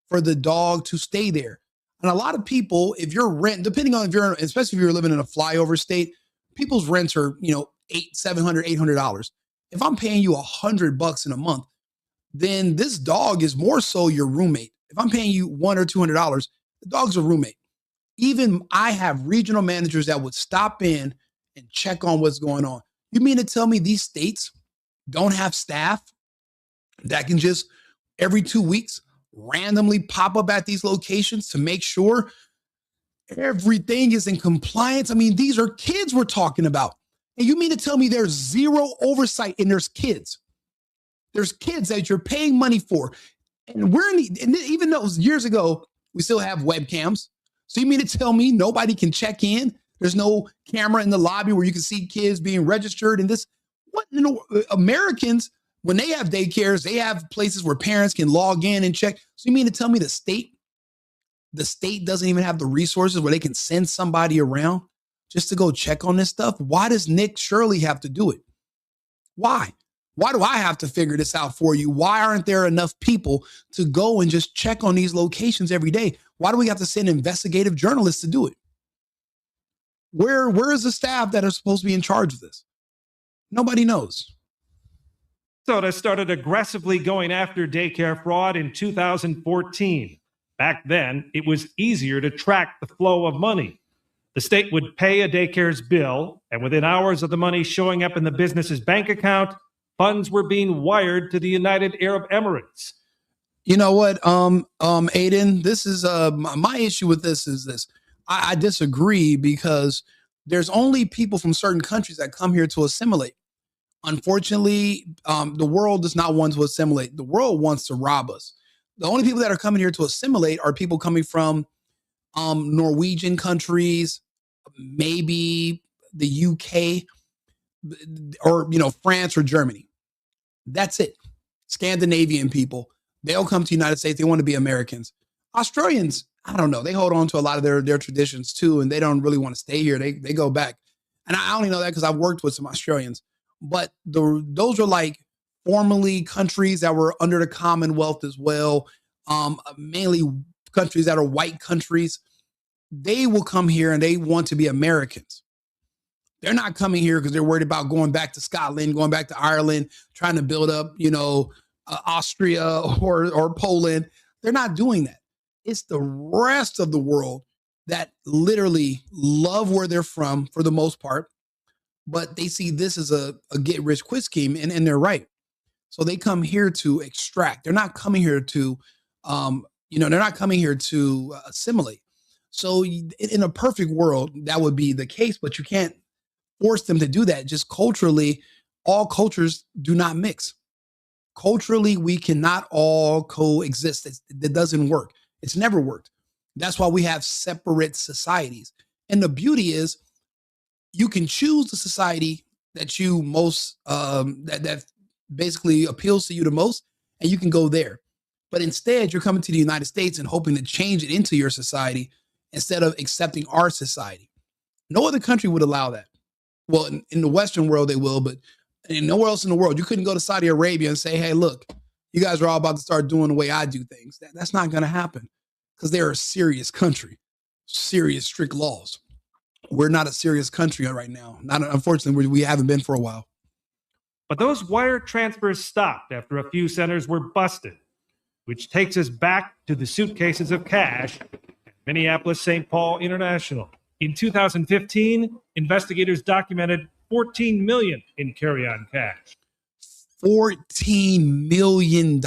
[SPEAKER 3] for the dog to stay there. And a lot of people, if you're depending on especially if you're living in a flyover state, people's rents are, $700, $800. If I'm paying you $100 in a month, then this dog is more so your roommate. If I'm paying you $100 or $200, the dog's a roommate. Even I have regional managers that would stop in and check on what's going on. You mean to tell me these states don't have staff that can just every 2 weeks randomly pop up at these locations to make sure everything is in compliance? I mean, these are kids we're talking about. And you mean to tell me there's zero oversight and there's kids? There's kids that you're paying money for. And even though it was years ago, we still have webcams. So you mean to tell me nobody can check in? There's no camera in the lobby where you can see kids being registered and this. What, Americans, when they have daycares, they have places where parents can log in and check. So you mean to tell me the state doesn't even have the resources where they can send somebody around just to go check on this stuff? Why does Nick Shirley have to do it? Why? Why do I have to figure this out for you? Why aren't there enough people to go and just check on these locations every day? Why do we have to send investigative journalists to do it? Where is the staff that are supposed to be in charge of this? Nobody knows.
[SPEAKER 4] Minnesota started aggressively going after daycare fraud in 2014. Back then, it was easier to track the flow of money. The state would pay a daycare's bill, and within hours of the money showing up in the business's bank account, funds were being wired to the United Arab Emirates.
[SPEAKER 3] You know what, Aiden, this is my issue with this is this. I disagree because there's only people from certain countries that come here to assimilate. Unfortunately, the world does not want to assimilate. The world wants to rob us. The only people that are coming here to assimilate are people coming from Norwegian countries, maybe the UK, or France or Germany. That's it. Scandinavian people, they'll come to the United States. They want to be Americans. Australians, I don't know. They hold on to a lot of their traditions too, and they don't really want to stay here. They go back. And I only know that because I've worked with some Australians. But those are like formerly countries that were under the Commonwealth as well, mainly countries that are white countries. They will come here and they want to be Americans. They're not coming here because they're worried about going back to Scotland, going back to Ireland, trying to build up, Austria or Poland. They're not doing that. It's the rest of the world that literally love where they're from for the most part, but they see this as a get-rich-quick scheme, and they're right. So they come here to extract. They're not coming here to, they're not coming here to assimilate. So in a perfect world, that would be the case, but you can't force them to do that. Just culturally, all cultures do not mix. Culturally, we cannot all coexist. It doesn't work. It's never worked. That's why we have separate societies. And the beauty is you can choose the society that you most, that basically appeals to you the most, and you can go there. But instead, you're coming to the United States and hoping to change it into your society instead of accepting our society. No other country would allow that. Well, in the Western world, they will, but nowhere else in the world. You couldn't go to Saudi Arabia and say, hey, look, you guys are all about to start doing the way I do things. That's not going to happen because they're a serious country, serious, strict laws. We're not a serious country right now. Unfortunately, we haven't been for a while.
[SPEAKER 4] But those wire transfers stopped after a few centers were busted, which takes us back to the suitcases of cash at Minneapolis-St. Paul International. In 2015, investigators documented $14 million in carry-on cash.
[SPEAKER 3] $14 million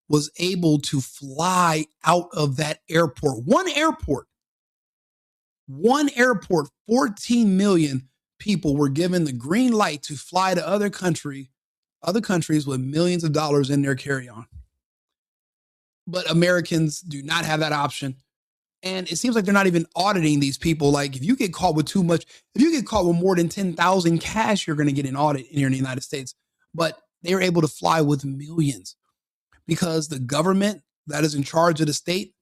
[SPEAKER 3] was able to fly out of that airport. One airport, 14 million people were given the green light to fly to other country Other countries with millions of dollars in their carry-on. But Americans do not have that option. And it seems like they're not even auditing these people. Like if you get caught with too much, if you get caught with more than 10,000 cash, you're going to get an audit here in the United States. But they're able to fly with millions because the government that is in charge of the state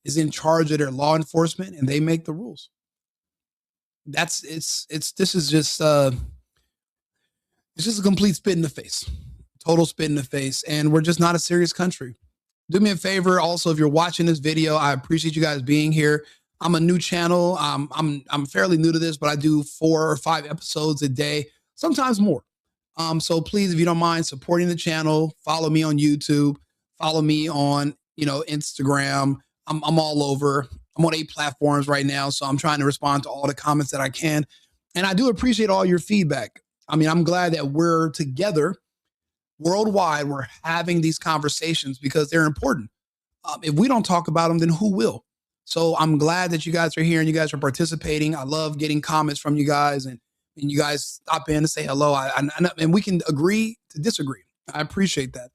[SPEAKER 3] is in charge of their law enforcement and they make the rules. This is just it's just a complete spit in the face, total spit in the face. And we're just not a serious country. Do me a favor. Also, if you're watching this video, I appreciate you guys being here. I'm a new channel. I'm fairly new to this, but I do 4 or 5 episodes a day, sometimes more. So please, if you don't mind supporting the channel, follow me on YouTube, follow me on, Instagram. I'm all over. I'm on 8 platforms right now. So I'm trying to respond to all the comments that I can. And I do appreciate all your feedback. I mean, I'm glad that we're together worldwide. We're having these conversations because they're important. If we don't talk about them, then who will? So I'm glad that you guys are here and you guys are participating. I love getting comments from you guys and you guys stop in and say hello. And we can agree to disagree. I appreciate that.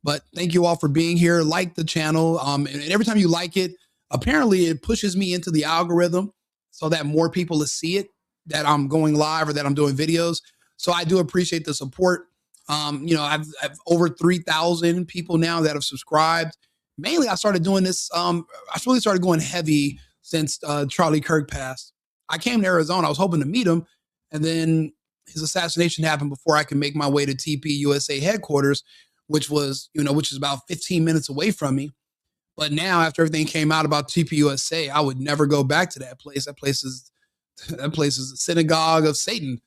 [SPEAKER 3] But thank you all for being here. Like the channel. And every time you like it, apparently it pushes me into the algorithm so that more people will see it, that I'm going live or that I'm doing videos. So I do appreciate the support. I've over 3,000 people now that have subscribed. Mainly, I started doing this. I really started going heavy since Charlie Kirk passed. I came to Arizona. I was hoping to meet him. And then his assassination happened before I could make my way to TP USA headquarters, which is about 15 minutes away from me. But now, after everything came out about TP USA, I would never go back to that place. That place is the synagogue of Satan,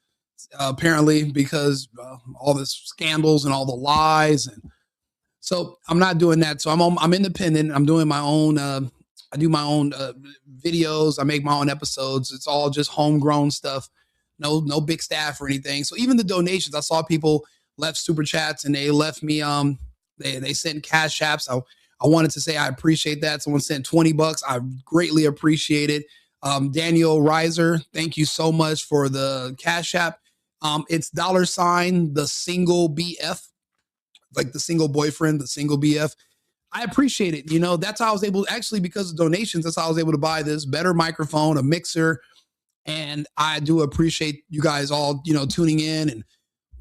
[SPEAKER 3] apparently, because all the scandals and all the lies. And so I'm not doing that. So I'm independent. I'm doing my own. I do my own videos. I make my own episodes. It's all just homegrown stuff. No big staff or anything. So even the donations, I saw people left super chats and they left me. They sent cash apps. I wanted to say I appreciate that. Someone sent $20. I greatly appreciate it. Daniel Reiser, thank you so much for the cash app. It's $ the single BF, like the single boyfriend, the single BF. I appreciate it. That's how I was able, actually, because of donations, that's how I was able to buy this better microphone, a mixer. And I do appreciate you guys all, tuning in and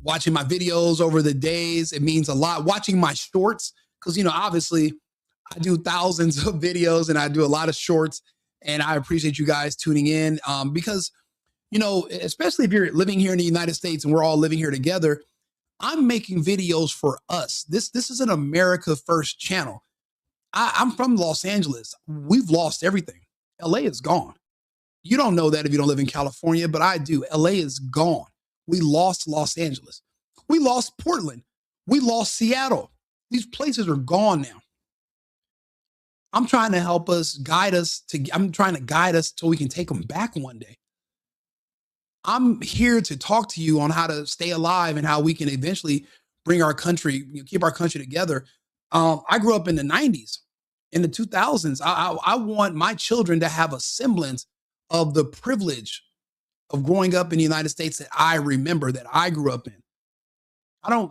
[SPEAKER 3] watching my videos over the days. It means a lot. Watching my shorts, because, obviously I do thousands of videos and I do a lot of shorts. And I appreciate you guys tuning in because, especially if you're living here in the United States and we're all living here together, I'm making videos for us. This is an America First channel. I'm from Los Angeles. We've lost everything. LA is gone. You don't know that if you don't live in California, but I do. LA is gone. We lost Los Angeles. We lost Portland. We lost Seattle. These places are gone now. I'm trying to help us, I'm trying to guide us so we can take them back one day. I'm here to talk to you on how to stay alive and how we can eventually bring our country, keep our country together. I grew up in the 90s, in the 2000s. I want my children to have a semblance of the privilege of growing up in the United States that I remember, that I grew up in.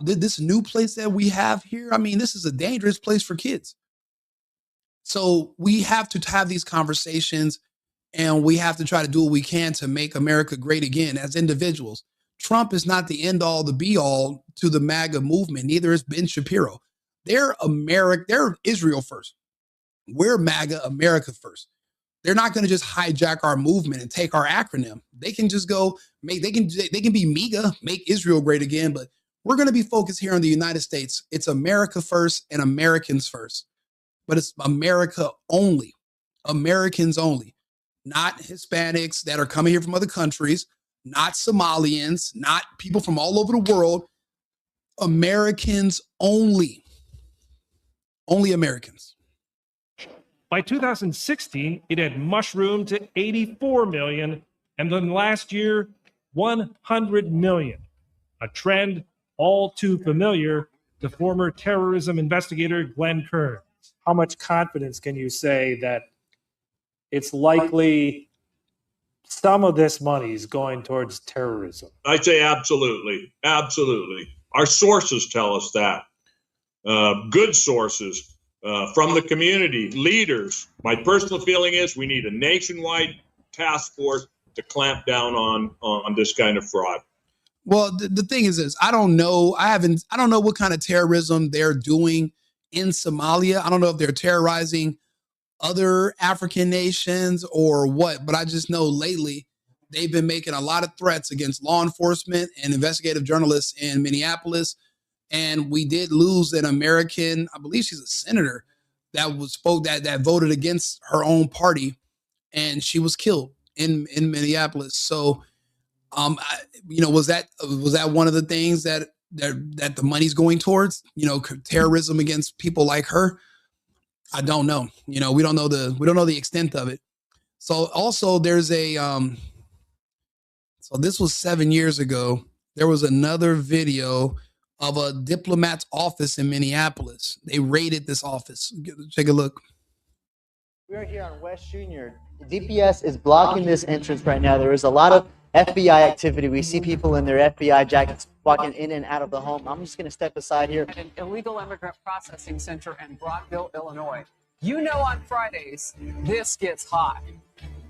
[SPEAKER 3] This new place that we have here, this is a dangerous place for kids. So we have to have these conversations and we have to try to do what we can to make America great again as individuals. Trump is not the end all, the be all to the MAGA movement. Neither is Ben Shapiro. They're Israel first. We're MAGA, America first. They're not going to just hijack our movement and take our acronym. They can just go they can be MEGA, make Israel great again. But we're going to be focused here on the United States. It's America first and Americans first. But it's America only, Americans only, not Hispanics that are coming here from other countries, not Somalians, not people from all over the world. Americans only. Only Americans.
[SPEAKER 4] By 2016, it had mushroomed to 84 million, and then last year, 100 million. A trend all too familiar to former terrorism investigator Glenn Kern. How much confidence can you say that it's likely some of this money is going towards terrorism?
[SPEAKER 5] I'd say absolutely. Absolutely. Our sources tell us that. Good sources from the community, leaders. My personal feeling is we need a nationwide task force to clamp down on this kind of fraud.
[SPEAKER 3] Well, the thing is this, I don't know. I don't know what kind of terrorism they're doing in Somalia. I don't know if they're terrorizing other African nations or what, but I just know lately they've been making a lot of threats against law enforcement and investigative journalists in Minneapolis. And we did lose an American, I believe she's a senator, that voted against her own party, and she was killed in Minneapolis. So, was that one of the things that the money's going towards? Terrorism against people like her. I don't know. We don't know the extent of it. So also there's so this was 7 years ago. There was another video of a diplomat's office in Minneapolis. They raided this office. Take a look.
[SPEAKER 11] We are here on West Junior. DPS is blocking this entrance right now. There is a lot of FBI activity. We see people in their FBI jackets walking in and out of the home. I'm just going to step aside here.
[SPEAKER 12] At an illegal immigrant processing center in Brockville, Illinois. On Fridays, this gets hot.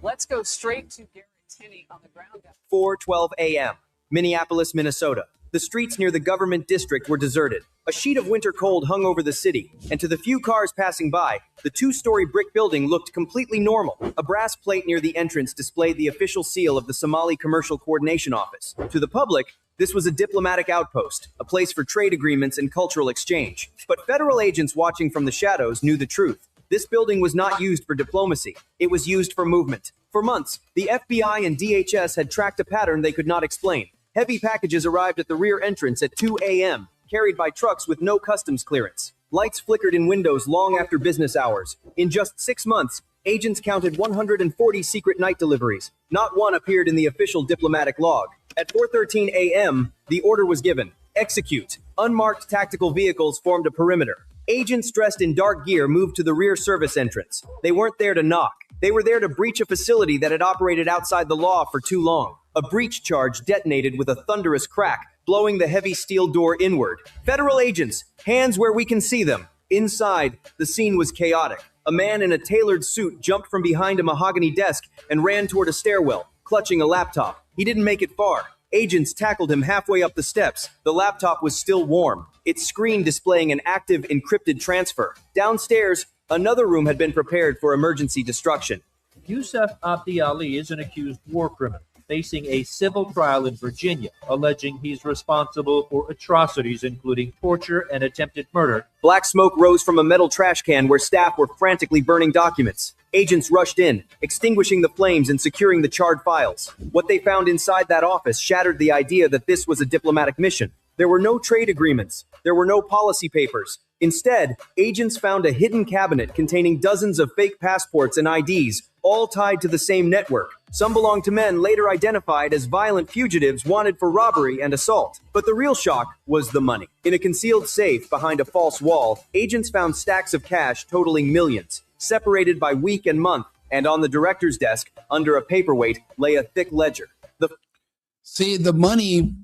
[SPEAKER 12] Let's go straight to Garrett Tinney on the ground.
[SPEAKER 13] 4:12 a.m., Minneapolis, Minnesota. The streets near the government district were deserted. A sheet of winter cold hung over the city, and to the few cars passing by, the two-story brick building looked completely normal. A brass plate near the entrance displayed the official seal of the Somali Commercial Coordination Office. To the public, this was a diplomatic outpost, a place for trade agreements and cultural exchange. But federal agents watching from the shadows knew the truth. This building was not used for diplomacy. It was used for movement. For months, the FBI and DHS had tracked a pattern they could not explain. Heavy packages arrived at the rear entrance at 2 a.m., carried by trucks with no customs clearance. Lights flickered in windows long after business hours. In just 6 months, agents counted 140 secret night deliveries. Not one appeared in the official diplomatic log. At 4:13 a.m., the order was given. Execute. Unmarked tactical vehicles formed a perimeter. Agents dressed in dark gear moved to the rear service entrance. They weren't there to knock. They were there to breach a facility that had operated outside the law for too long. A breach charge detonated with a thunderous crack, blowing the heavy steel door inward. Federal agents, hands where we can see them. Inside, the scene was chaotic. A man in a tailored suit jumped from behind a mahogany desk and ran toward a stairwell, clutching a laptop. He didn't make it far. Agents tackled him halfway up the steps. The laptop was still warm, its screen displaying an active encrypted transfer. Downstairs, another room had been prepared for emergency destruction.
[SPEAKER 14] Yusuf Abdi Ali is an accused war criminal facing a civil trial in Virginia, alleging he's responsible for atrocities including torture and attempted murder.
[SPEAKER 13] Black smoke rose from a metal trash can where staff were frantically burning documents. Agents rushed in, extinguishing the flames and securing the charred files. What they found inside that office shattered the idea that this was a diplomatic mission. There were no trade agreements. There were no policy papers. Instead, agents found a hidden cabinet containing dozens of fake passports and IDs, all tied to the same network. Some belonged to men later identified as violent fugitives wanted for robbery and assault. But the real shock was the money. In a concealed safe behind a false wall, agents found stacks of cash totaling millions, separated by week and month, and on the director's desk, under a paperweight, lay a thick ledger.
[SPEAKER 3] The money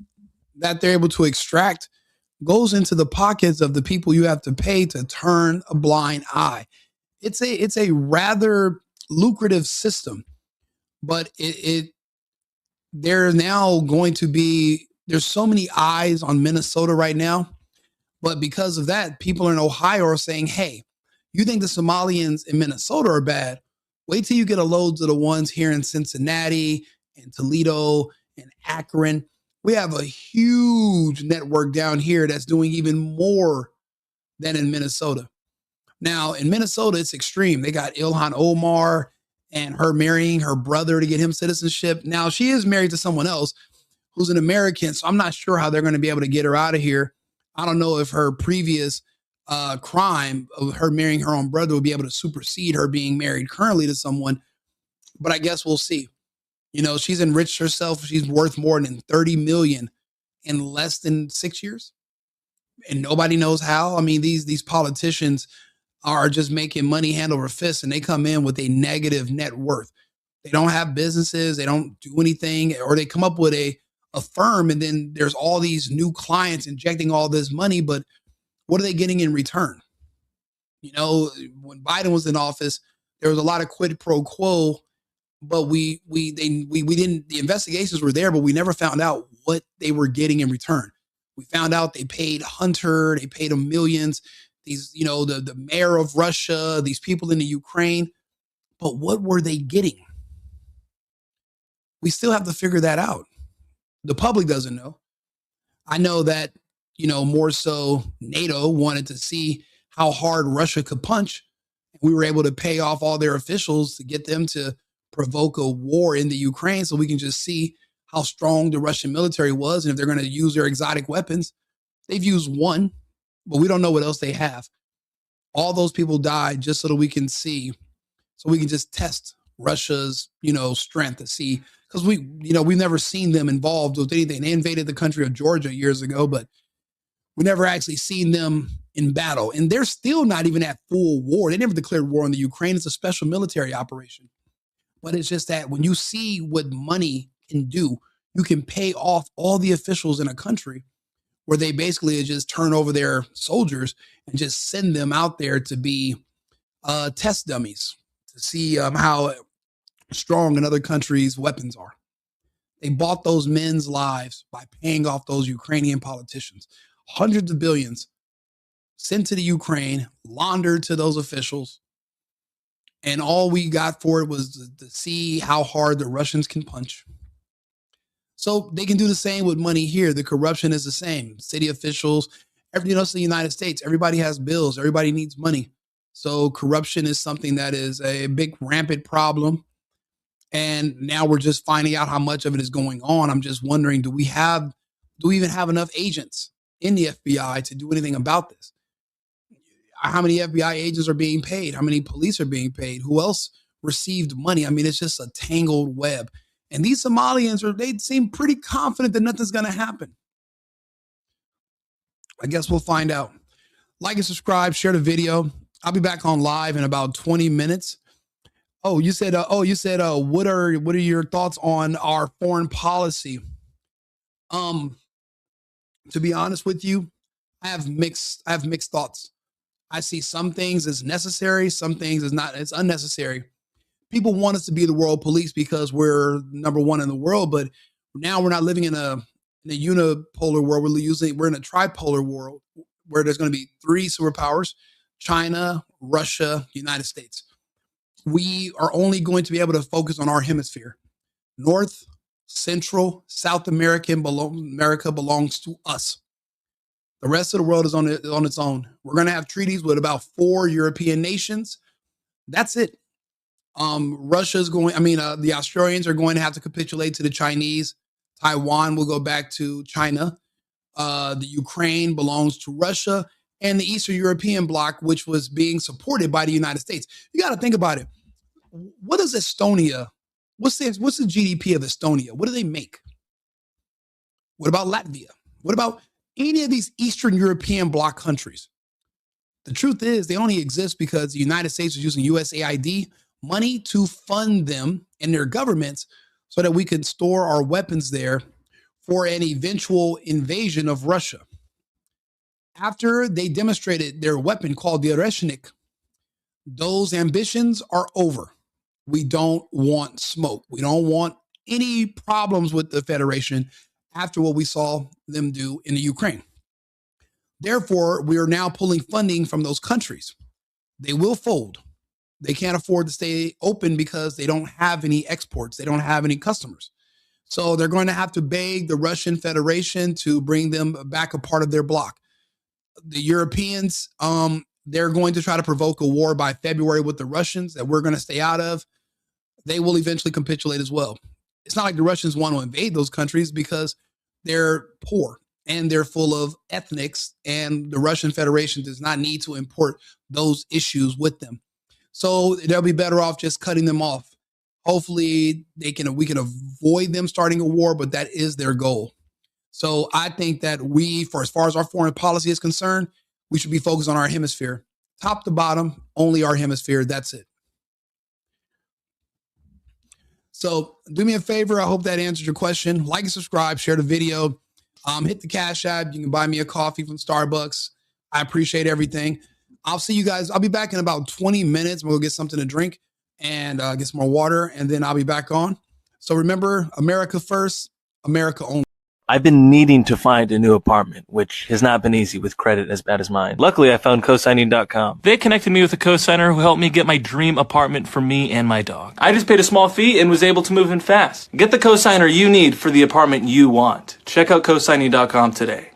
[SPEAKER 3] that they're able to extract goes into the pockets of the people you have to pay to turn a blind eye. It's a rather lucrative system, but there's so many eyes on Minnesota right now. But because of that, people in Ohio are saying, hey, you think the Somalians in Minnesota are bad? Wait till you get a load of the ones here in Cincinnati and Toledo and Akron. We have a huge network down here that's doing even more than in Minnesota. Now, in Minnesota, it's extreme. They got Ilhan Omar and her marrying her brother to get him citizenship. Now, she is married to someone else who's an American, so I'm not sure how they're going to be able to get her out of here. I don't know if her previous crime of her marrying her own brother will be able to supersede her being married currently to someone, but I guess we'll see. She's enriched herself. She's worth more than 30 million in less than 6 years. And nobody knows how. I mean, these politicians are just making money hand over fist, and they come in with a negative net worth. They don't have businesses. They don't do anything, or they come up with a a firm, and then there's all these new clients injecting all this money, but what are they getting in return? You know, when Biden was in office, there was a lot of quid pro quo, but we didn't, the investigations were there, but we never found out what they were getting in return. We found out they paid Hunter, they paid him millions, these, you know, the mayor of Russia, these people in the Ukraine, but what were they getting? We still have to figure that out. The public doesn't know. I know that, you know, more so NATO wanted to see how hard Russia could punch. We were able to pay off all their officials to get them to provoke a war in the Ukraine so we can just see how strong the Russian military was. And if they're going to use their exotic weapons, they've used one, but we don't know what else they have. All those people died just so that we can see, so we can just test Russia's, you know, strength to see, because we, you know, we've never seen them involved with anything. They invaded the country of Georgia years ago, but we never actually seen them in battle. And they're still not even at full war. They never declared war on the Ukraine. It's a special military operation. But it's just that when you see what money can do, you can pay off all the officials in a country where they basically just turn over their soldiers and just send them out there to be test dummies to see how strong another country's weapons are. They bought those men's lives by paying off those Ukrainian politicians. Hundreds of billions sent to the Ukraine, laundered to those officials. And all we got for it was to see how hard the Russians can punch. So they can do the same with money here. The corruption is the same. City officials, everything else in the United States, everybody has bills. Everybody needs money. So corruption is something that is a big rampant problem. And now we're just finding out how much of it is going on. I'm just wondering, do we even have enough agents in the FBI to do anything about this? How many FBI agents are being paid? How many police are being paid? Who else received money? I mean, it's just a tangled web. And these Somalians, they seem pretty confident that nothing's going to happen. I guess we'll find out. Like and subscribe, share the video. I'll be back on live in about 20 minutes. You said, what are your thoughts on our foreign policy? To be honest with you, I have mixed thoughts. I see some things as necessary, some things as not, it's unnecessary. People want us to be the world police because we're number one in the world, but now we're not living in a unipolar world. We're in a tripolar world where there's going to be three superpowers: China, Russia, United States. We are only going to be able to focus on our hemisphere. North, Central, South America belongs to us. The rest of the world is on its own. We're going to have treaties with about 4 European nations. That's it. The Australians are going to have to capitulate to the Chinese. Taiwan will go back to China. The Ukraine belongs to Russia, and the Eastern European bloc, which was being supported by the United States. You got to think about it. What is Estonia? What's the GDP of Estonia? What do they make? What about Latvia? What about any of these Eastern European bloc countries? The truth is they only exist because the United States is using USAID money to fund them and their governments so that we can store our weapons there for an eventual invasion of Russia. After they demonstrated their weapon called the Oreshnik, those ambitions are over. We don't want smoke. We don't want any problems with the Federation after what we saw them do in the Ukraine. Therefore, we are now pulling funding from those countries. They will fold. They can't afford to stay open because they don't have any exports. They don't have any customers. So they're going to have to beg the Russian Federation to bring them back a part of their bloc. The Europeans, they're going to try to provoke a war by February with the Russians that we're going to stay out of. They will eventually capitulate as well. It's not like the Russians want to invade those countries because they're poor and they're full of ethnics, and the Russian Federation does not need to import those issues with them. So they'll be better off just cutting them off. Hopefully we can avoid them starting a war, but that is their goal. So I think that as far as our foreign policy is concerned, we should be focused on our hemisphere. Top to bottom, only our hemisphere. That's it. So do me a favor. I hope that answered your question. Like and subscribe, share the video. Hit the Cash App. You can buy me a coffee from Starbucks. I appreciate everything. I'll see you guys. I'll be back in about 20 minutes. We'll get something to drink and get some more water, and then I'll be back on. So remember, America first, America only.
[SPEAKER 15] I've been needing to find a new apartment, which has not been easy with credit as bad as mine. Luckily, I found cosigning.com. They connected me with a cosigner who helped me get my dream apartment for me and my dog. I just paid a small fee and was able to move in fast. Get the cosigner you need for the apartment you want. Check out cosigning.com today.